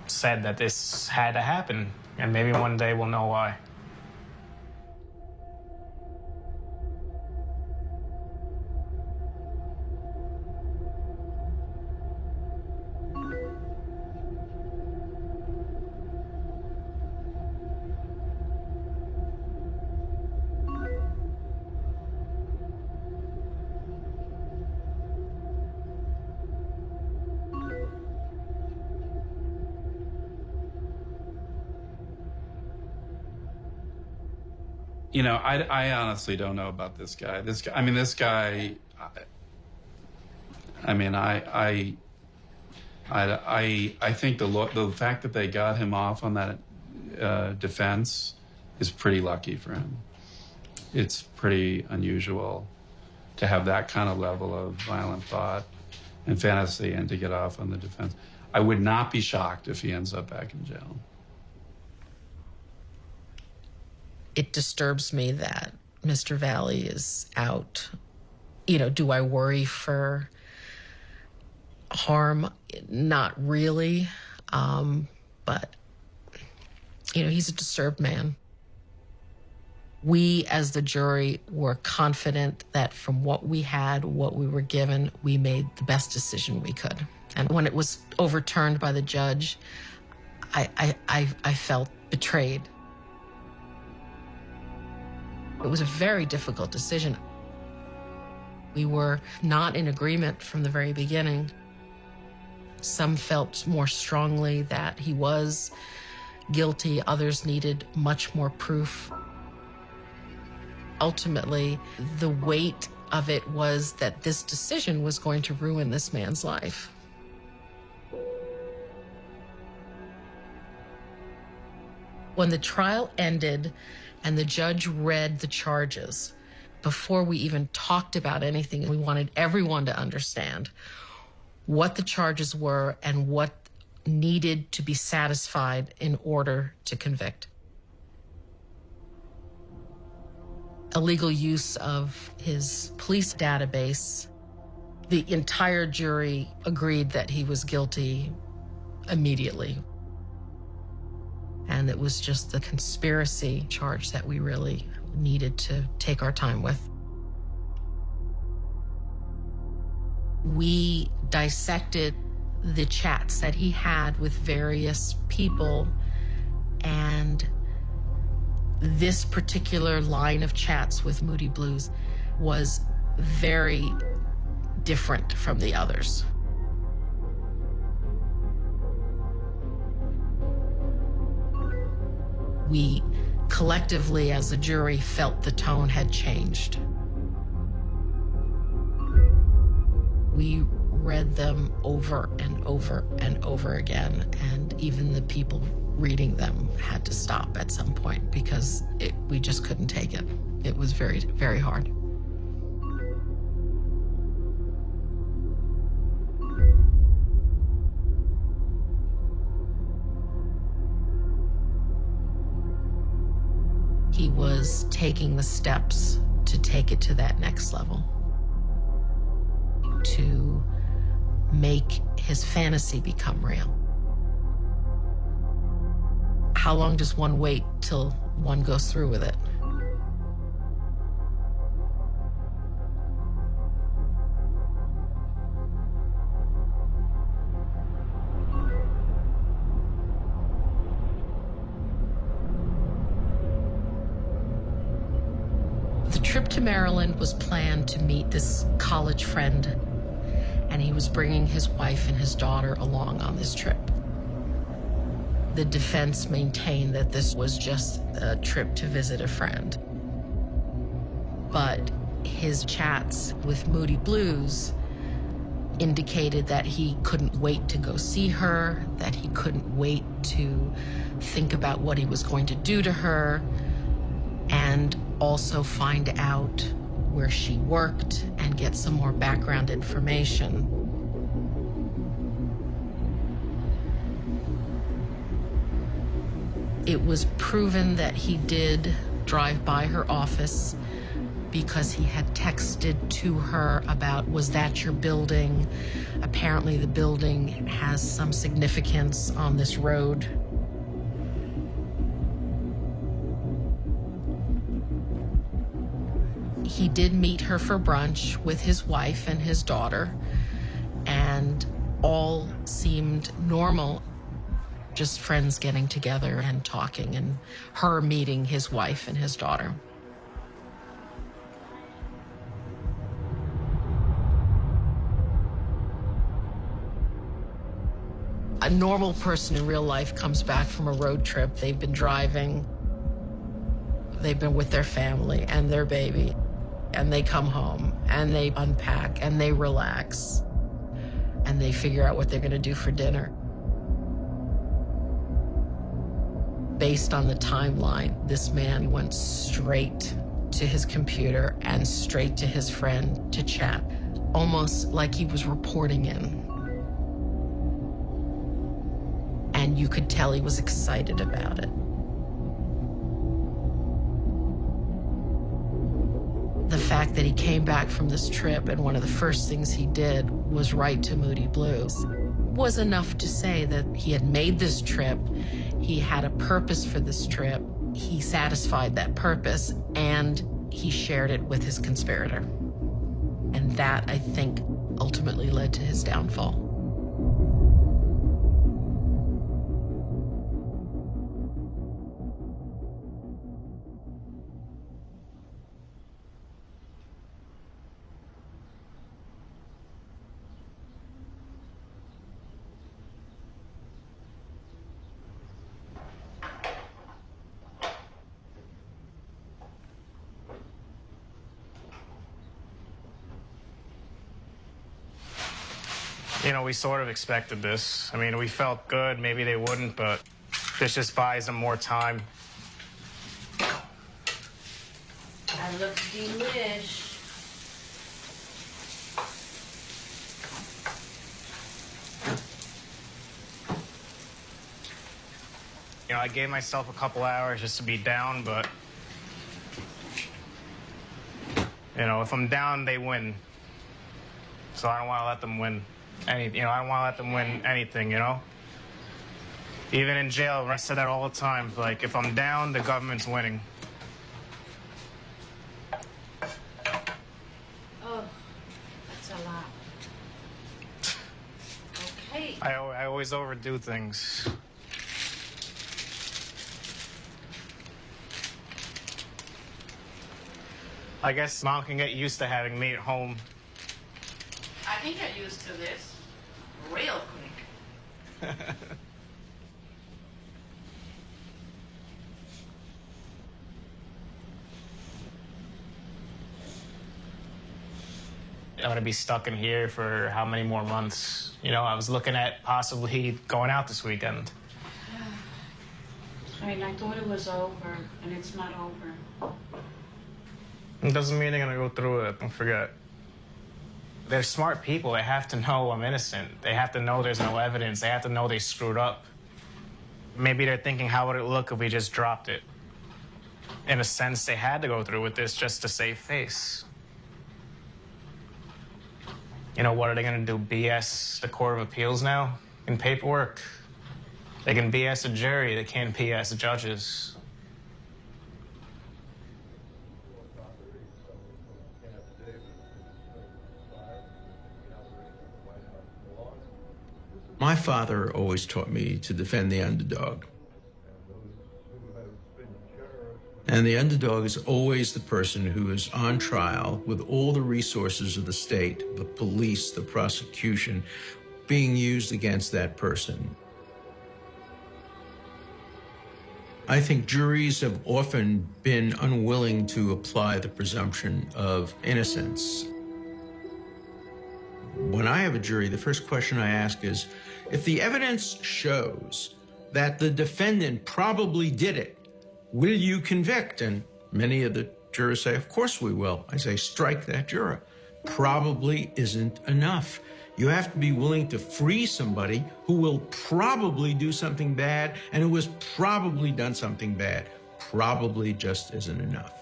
said that this had to happen, and maybe one day we'll know why. I honestly don't know about this guy. I think the fact that they got him off on that defense is pretty lucky for him. It's pretty unusual to have that kind of level of violent thought and fantasy and to get off on the defense. I would not be shocked if he ends up back in jail. It disturbs me that Mr. Valley is out. Do I worry for harm? Not really. But, he's a disturbed man. We, as the jury, were confident that from what we had, what we were given, we made the best decision we could. And when it was overturned by the judge, I felt betrayed. It was a very difficult decision. We were not in agreement from the very beginning. Some felt more strongly that he was guilty. Others needed much more proof. Ultimately, the weight of it was that this decision was going to ruin this man's life. When the trial ended and the judge read the charges, before we even talked about anything, we wanted everyone to understand what the charges were and what needed to be satisfied in order to convict. Illegal use of his police database, the entire jury agreed that he was guilty immediately. And it was just the conspiracy charge that we really needed to take our time with. We dissected the chats that he had with various people, and this particular line of chats with Moody Blues was very different from the others. We collectively, as a jury, felt the tone had changed. We read them over and over and over again, and even the people reading them had to stop at some point because we just couldn't take it. It was very, very hard. He was taking the steps to take it to that next level, to make his fantasy become real. How long does one wait till one goes through with it? The trip to Maryland was planned to meet this college friend, and he was bringing his wife and his daughter along on this trip. The defense maintained that this was just a trip to visit a friend. But his chats with Moody Blues indicated that he couldn't wait to go see her, that he couldn't wait to think about what he was going to do to her, and also find out where she worked and get some more background information. It was proven that he did drive by her office because he had texted to her about, was that your building? Apparently the building has some significance on this road. He did meet her for brunch with his wife and his daughter, and all seemed normal. Just friends getting together and talking, and her meeting his wife and his daughter. A normal person in real life comes back from a road trip. They've been driving, they've been with their family and their baby, and they come home and they unpack and they relax and they figure out what they're going to do for dinner. Based on the timeline, this man went straight to his computer and straight to his friend to chat, almost like he was reporting in. And you could tell he was excited about it. The fact that he came back from this trip and one of the first things he did was write to Moody Blues was enough to say that he had made this trip, he had a purpose for this trip, he satisfied that purpose, and he shared it with his conspirator. And that, I think, ultimately led to his downfall. You know, we sort of expected this. I mean, we felt good. Maybe they wouldn't, but This just buys them more time. That looks delish. You know, I gave myself a couple hours just to be down, but, you know, if I'm down, they win. So I don't want to let them win anything. You know, I don't want to let them win anything, you know? Even in jail, I said that all the time. Like, if I'm down, the government's winning. Oh, that's a lot. Okay. I always overdo things. I guess Mom can get used to having me at home. I can get used to this real quick. I'm gonna be stuck in here for how many more months? You know, I was looking at possibly going out this weekend. I mean, I thought it was over, and it's not over. It doesn't mean they're gonna go through it. Don't forget. They're smart people. They have to know I'm innocent. They have to know there's no evidence. They have to know they screwed up. Maybe they're thinking, how would it look if we just dropped it? In a sense, they had to go through with this just to save face. You know, what are they gonna do? BS the Court of Appeals now in paperwork? They can BS a jury. They can't BS judges. My father always taught me to defend the underdog. And the underdog is always the person who is on trial with all the resources of the state, the police, the prosecution, being used against that person. I think juries have often been unwilling to apply the presumption of innocence. When I have a jury, the first question I ask is, if the evidence shows that the defendant probably did it, will you convict? And many of the jurors say, of course we will. I say, strike that juror. Probably isn't enough. You have to be willing to free somebody who will probably do something bad and who has probably done something bad. Probably just isn't enough.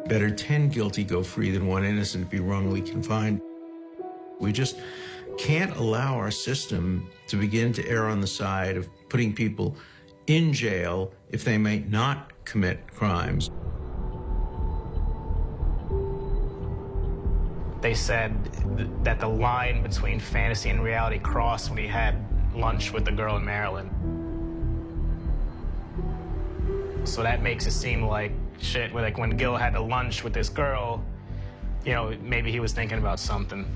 Better 10 guilty go free than 1 innocent be wrongly confined. We just can't allow our system to begin to err on the side of putting people in jail if they may not commit crimes. They said that the line between fantasy and reality crossed when he had lunch with the girl in Maryland. So that makes it seem like shit, like when Gil had a lunch with this girl, you know, maybe he was thinking about something.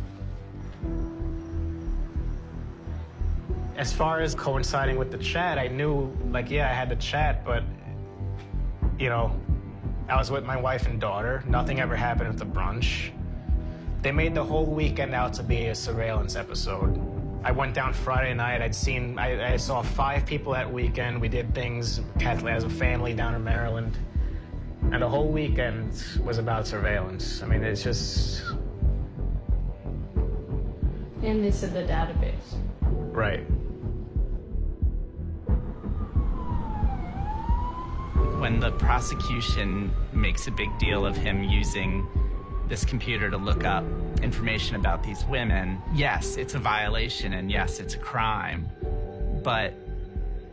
As far as coinciding with the chat, I knew, like, yeah, I had the chat, but, you know, I was with my wife and daughter. Nothing ever happened at the brunch. They made the whole weekend out to be a surveillance episode. I went down Friday night. I saw 5 people that weekend. We did things as a family down in Maryland. And the whole weekend was about surveillance. I mean, it's just... And this is the database. Right. When the prosecution makes a big deal of him using this computer to look up information about these women, yes, it's a violation and yes, it's a crime. But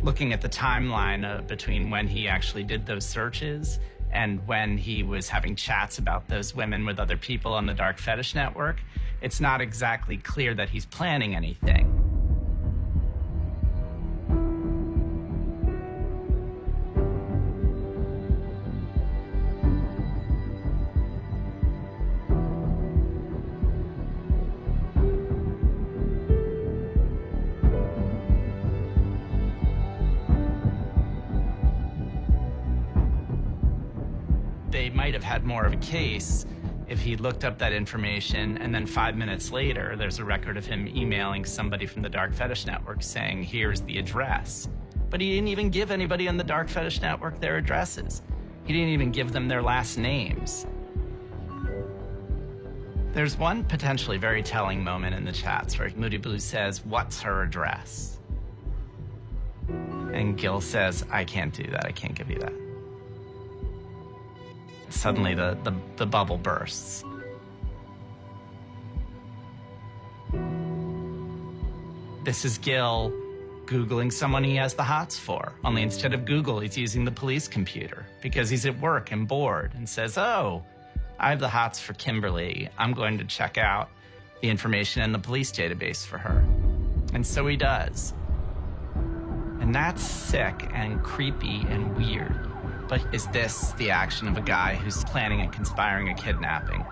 looking at the timeline between when he actually did those searches and when he was having chats about those women with other people on the dark fetish network, it's not exactly clear that he's planning anything. They might have had more of a case if he looked up that information and then 5 minutes later, there's a record of him emailing somebody from the dark fetish network saying, here's the address. But he didn't even give anybody on the dark fetish network their addresses. He didn't even give them their last names. There's one potentially very telling moment in the chats where Moody Blue says, "What's her address?" And Gil says, "I can't do that. I can't give you that." Suddenly the bubble bursts. This is Gil Googling someone he has the hots for. Only instead of Google, he's using the police computer because he's at work and bored and says, "Oh, I have the hots for Kimberly. I'm going to check out the information in the police database for her." And so he does. And that's sick and creepy and weird. But is this the action of a guy who's planning and conspiring a kidnapping?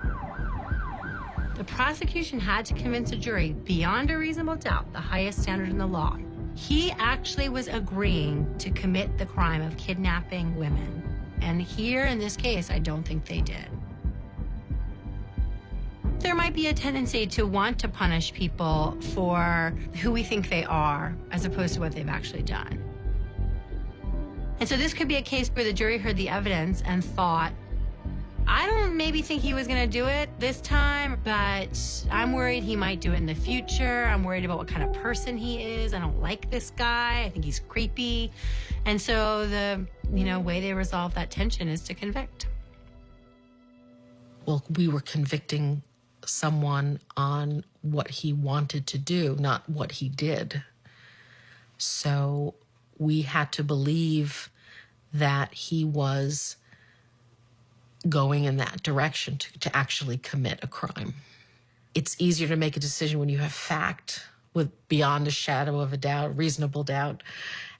The prosecution had to convince a jury, beyond a reasonable doubt, the highest standard in the law. He actually was agreeing to commit the crime of kidnapping women. And here, in this case, I don't think they did. There might be a tendency to want to punish people for who we think they are, as opposed to what they've actually done. And so this could be a case where the jury heard the evidence and thought, I don't maybe think he was gonna do it this time, but I'm worried he might do it in the future. I'm worried about what kind of person he is. I don't like this guy. I think he's creepy. And so the, way they resolve that tension is to convict. Well, we were convicting someone on what he wanted to do, not what he did. So we had to believe that he was going in that direction to actually commit a crime. It's easier to make a decision when you have fact with beyond a shadow of a doubt, reasonable doubt.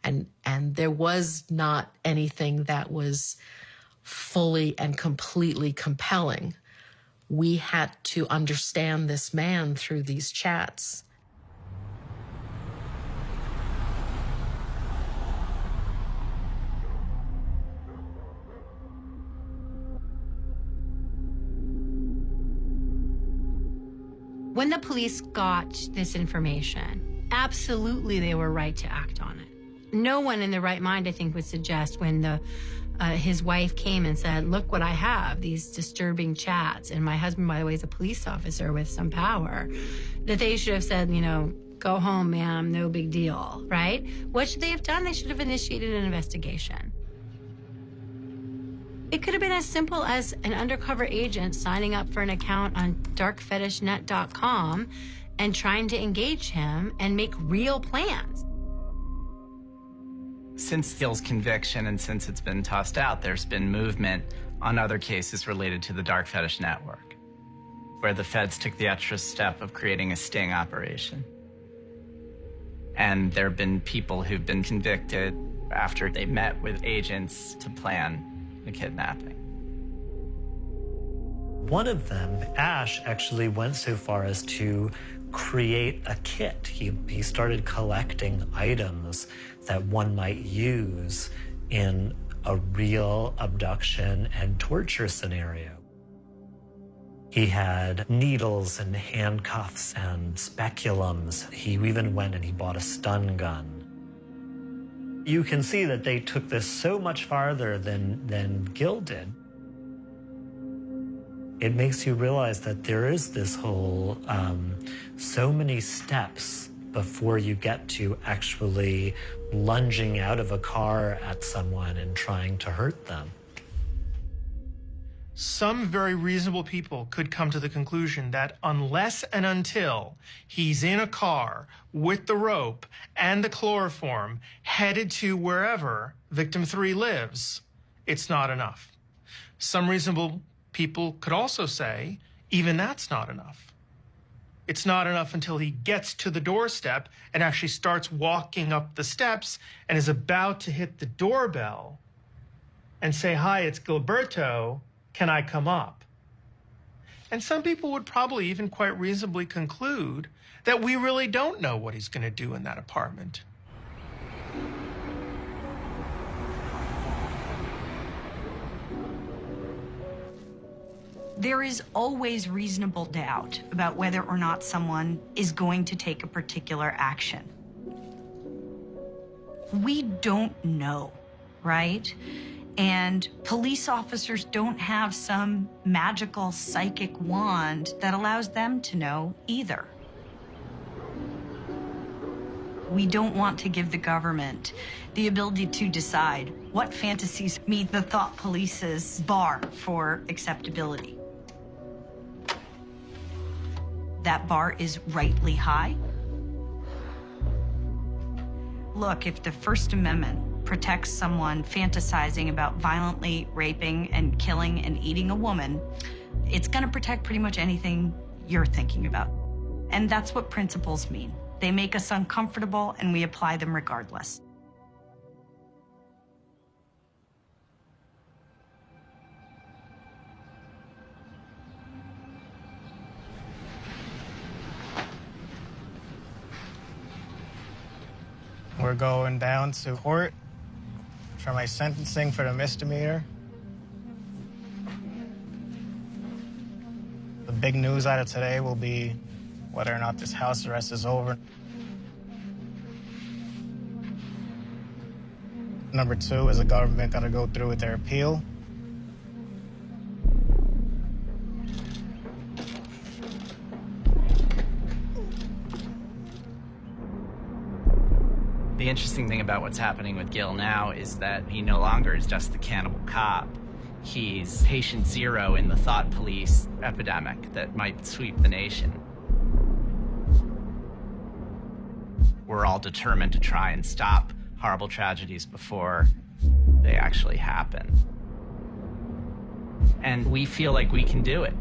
And there was not anything that was fully and completely compelling. We had to understand this man through these chats. When the police got this information, absolutely they were right to act on it. No one in their right mind, I think, would suggest when his wife came and said, "Look what I have, these disturbing chats, and my husband, by the way, is a police officer with some power," that they should have said, "Go home, ma'am, no big deal," right? What should they have done? They should have initiated an investigation. It could have been as simple as an undercover agent signing up for an account on darkfetishnet.com and trying to engage him and make real plans. Since Gil's conviction and since it's been tossed out, there's been movement on other cases related to the dark fetish network, where the feds took the extra step of creating a sting operation. And there have been people who've been convicted after they met with agents to plan the kidnapping. One of them, Ash, actually went so far as to create a kit. He started collecting items that one might use in a real abduction and torture scenario. He had needles and handcuffs and speculums. He even went and he bought a stun gun. You can see that they took this so much farther than Gil did. It makes you realize that there is this whole, so many steps before you get to actually lunging out of a car at someone and trying to hurt them. Some very reasonable people could come to the conclusion that unless and until he's in a car with the rope and the chloroform headed to wherever victim 3 lives, it's not enough. Some reasonable people could also say even that's not enough. It's not enough until he gets to the doorstep and actually starts walking up the steps and is about to hit the doorbell and say, "Hi, it's Gilberto. Can I come up?" And some people would probably even quite reasonably conclude that we really don't know what he's going to do in that apartment. There is always reasonable doubt about whether or not someone is going to take a particular action. We don't know, right? And police officers don't have some magical psychic wand that allows them to know either. We don't want to give the government the ability to decide what fantasies meet the thought police's bar for acceptability. That bar is rightly high. Look, if the First Amendment protects someone fantasizing about violently raping and killing and eating a woman, it's going to protect pretty much anything you're thinking about. And that's what principles mean. They make us uncomfortable, and we apply them regardless. We're going down to court for my sentencing for the misdemeanor. The big news out of today will be whether or not this house arrest is over. Number two, is the government going to go through with their appeal? The interesting thing about what's happening with Gil now is that he no longer is just the cannibal cop. He's patient zero in the thought police epidemic that might sweep the nation. We're all determined to try and stop horrible tragedies before they actually happen. And we feel like we can do it.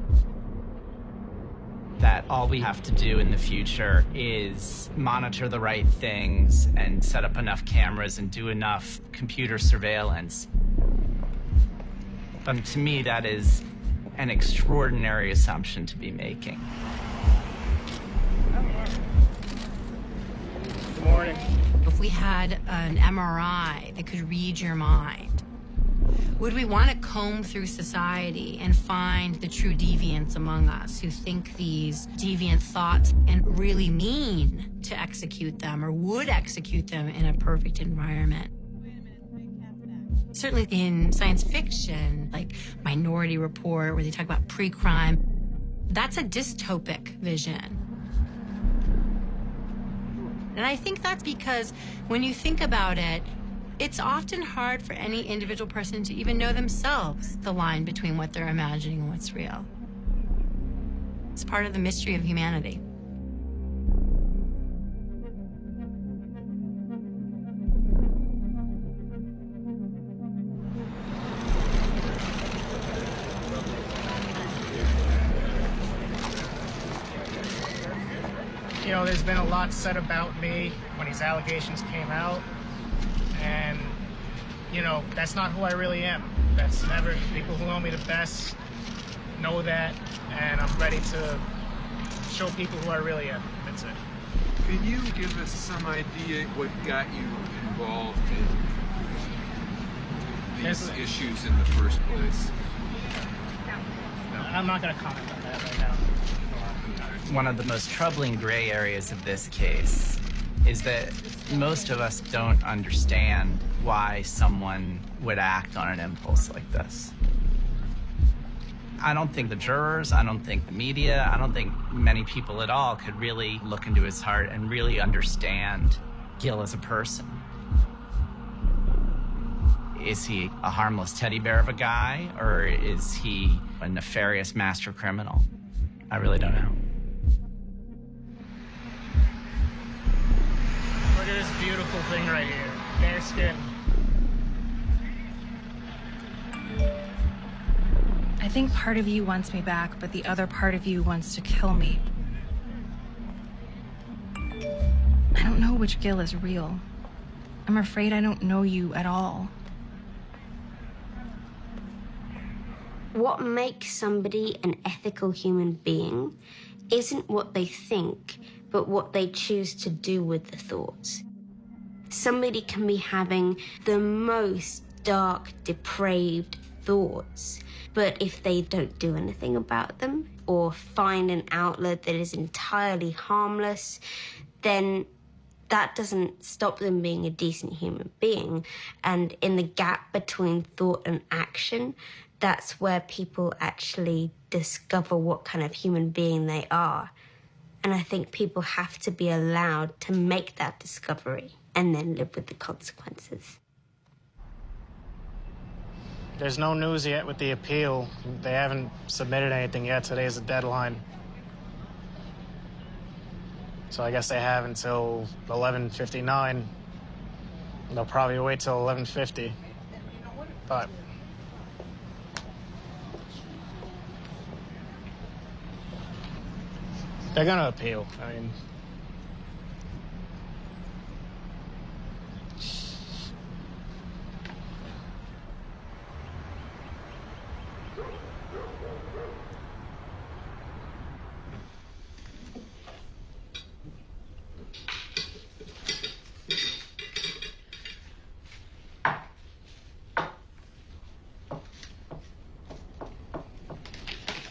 That all we have to do in the future is monitor the right things and set up enough cameras and do enough computer surveillance. But to me, that is an extraordinary assumption to be making. Good morning. If we had an MRI that could read your mind, would we want to comb through society and find the true deviants among us who think these deviant thoughts and really mean to execute them or would execute them in a perfect environment? Certainly in science fiction, like Minority Report, where they talk about pre-crime, that's a dystopic vision. And I think that's because when you think about it, it's often hard for any individual person to even know themselves the line between what they're imagining and what's real. It's part of the mystery of humanity. You know, there's been a lot said about me when these allegations came out. And, you know, that's not who I really am. That's never, people who know me the best know that, and I'm ready to show people who I really am. That's it. Can you give us some idea what got you involved in these issues in the first place? No, I'm not going to comment on that right now. One of the most troubling gray areas of this case is that most of us don't understand why someone would act on an impulse like this. I don't think the jurors, I don't think the media, I don't think many people at all could really look into his heart and really understand Gil as a person. Is he a harmless teddy bear of a guy, or is he a nefarious master criminal? I really don't know. Look at this beautiful thing right here. Bare skin. I think part of you wants me back, but the other part of you wants to kill me. I don't know which Gil is real. I'm afraid I don't know you at all. What makes somebody an ethical human being isn't what they think, but what they choose to do with the thoughts. Somebody can be having the most dark, depraved thoughts, but if they don't do anything about them or find an outlet that is entirely harmless, then that doesn't stop them being a decent human being. And in the gap between thought and action, that's where people actually discover what kind of human being they are. And I think people have to be allowed to make that discovery and then live with the consequences. There's no news yet with the appeal. They haven't submitted anything yet. Today is the deadline. So I guess they have until 11:59. They'll probably wait till 11:50. But they're gonna appeal. I mean,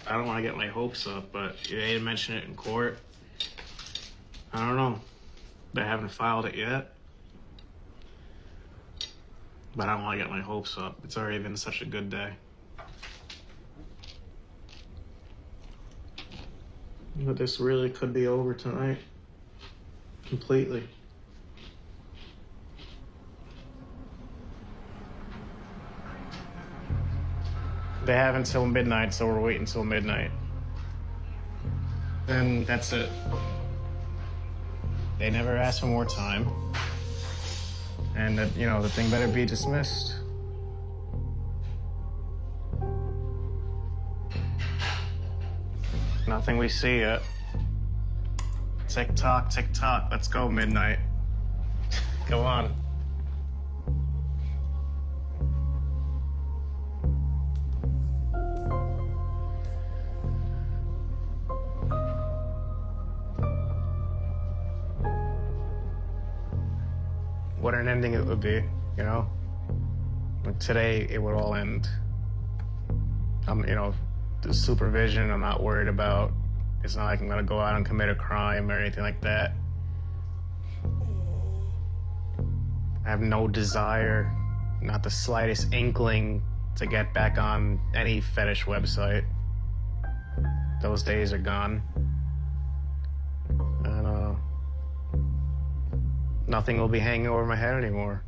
I don't want to get my hopes up, but they didn't mention it in court. I don't know. They haven't filed it yet. But I don't want to get my hopes up. It's already been such a good day. But this really could be over tonight. Completely. They have until midnight, so we're waiting until midnight. Then that's it. They never asked for more time. And, you know, the thing better be dismissed. Nothing we see yet. Tick tock, let's go, midnight. Go on. What an ending it would be, you know? Like today, it would all end. You know, the supervision I'm not worried about. It's not like I'm gonna go out and commit a crime or anything like that. I have no desire, not the slightest inkling to get back on any fetish website. Those days are gone. And, nothing will be hanging over my head anymore.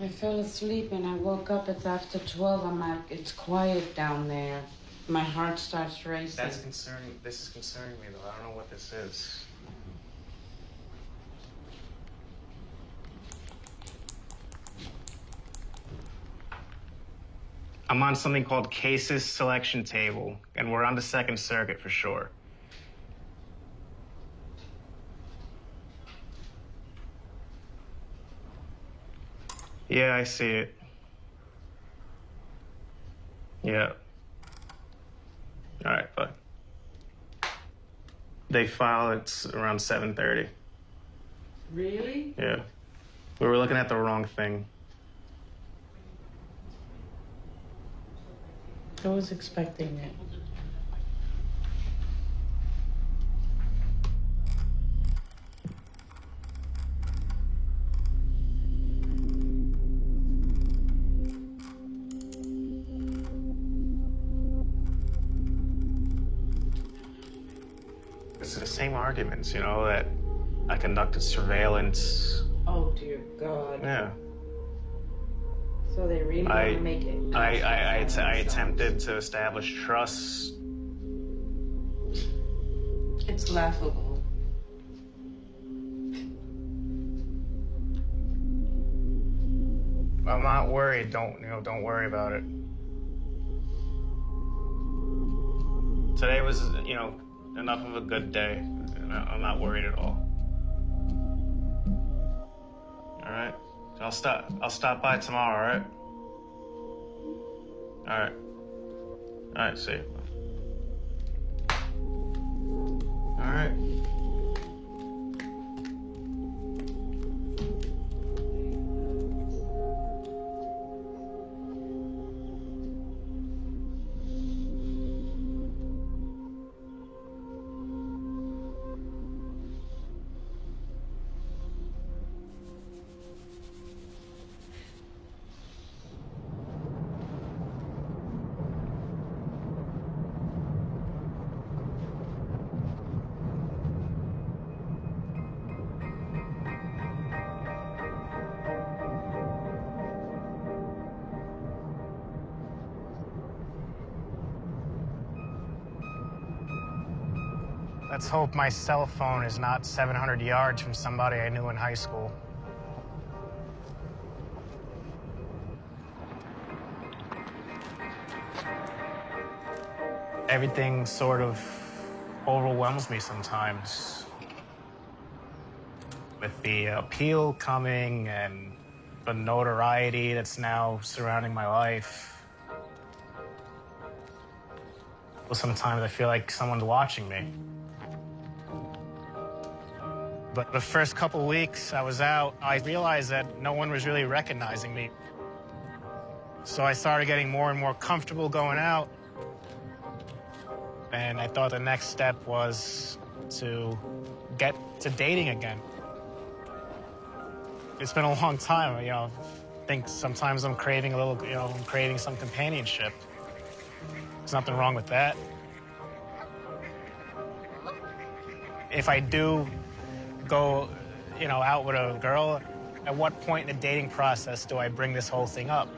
I fell asleep and I woke up. It's after 12. I'm like, it's quiet down there. My heart starts racing. That's concerning. This is concerning me, though. I don't know what this is. I'm on something called Cases Selection Table, and we're on the Second Circuit for sure. Yeah, I see it. Yeah. All right, bye. They file it around 7:30. Really? Yeah. We were looking at the wrong thing. I was expecting it. It's the same arguments, you know, that I conducted surveillance. Oh, dear God. Yeah. So they really want to make it. I attempted to establish trust. It's laughable. I'm not worried. Don't worry about it. Today was, enough of a good day. I'm not worried at all. All right. I'll stop by tomorrow, all right? All right, see you. All right. Let's hope my cell phone is not 700 yards from somebody I knew in high school. Everything sort of overwhelms me sometimes. With the appeal coming and the notoriety that's now surrounding my life. Well, sometimes I feel like someone's watching me. But the first couple weeks I was out, I realized that no one was really recognizing me. So I started getting more and more comfortable going out. And I thought the next step was to get to dating again. It's been a long time, you know. I think sometimes I'm craving a little, I'm craving some companionship. There's nothing wrong with that. If I do go, out with a girl, at what point in the dating process do I bring this whole thing up?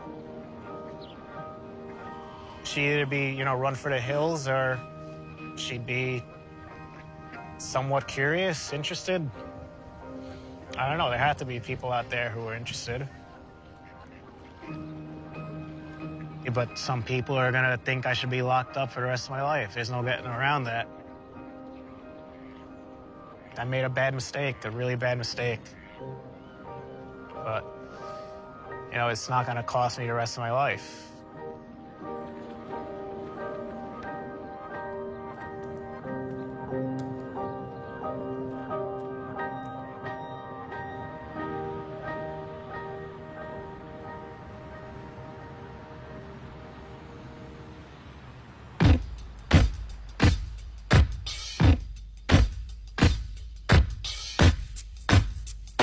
She'd either be, run for the hills, or she'd be somewhat curious, interested. I don't know, there have to be people out there who are interested. But some people are gonna think I should be locked up for the rest of my life. There's no getting around that. I made a bad mistake, a really bad mistake. But, it's not gonna cost me the rest of my life.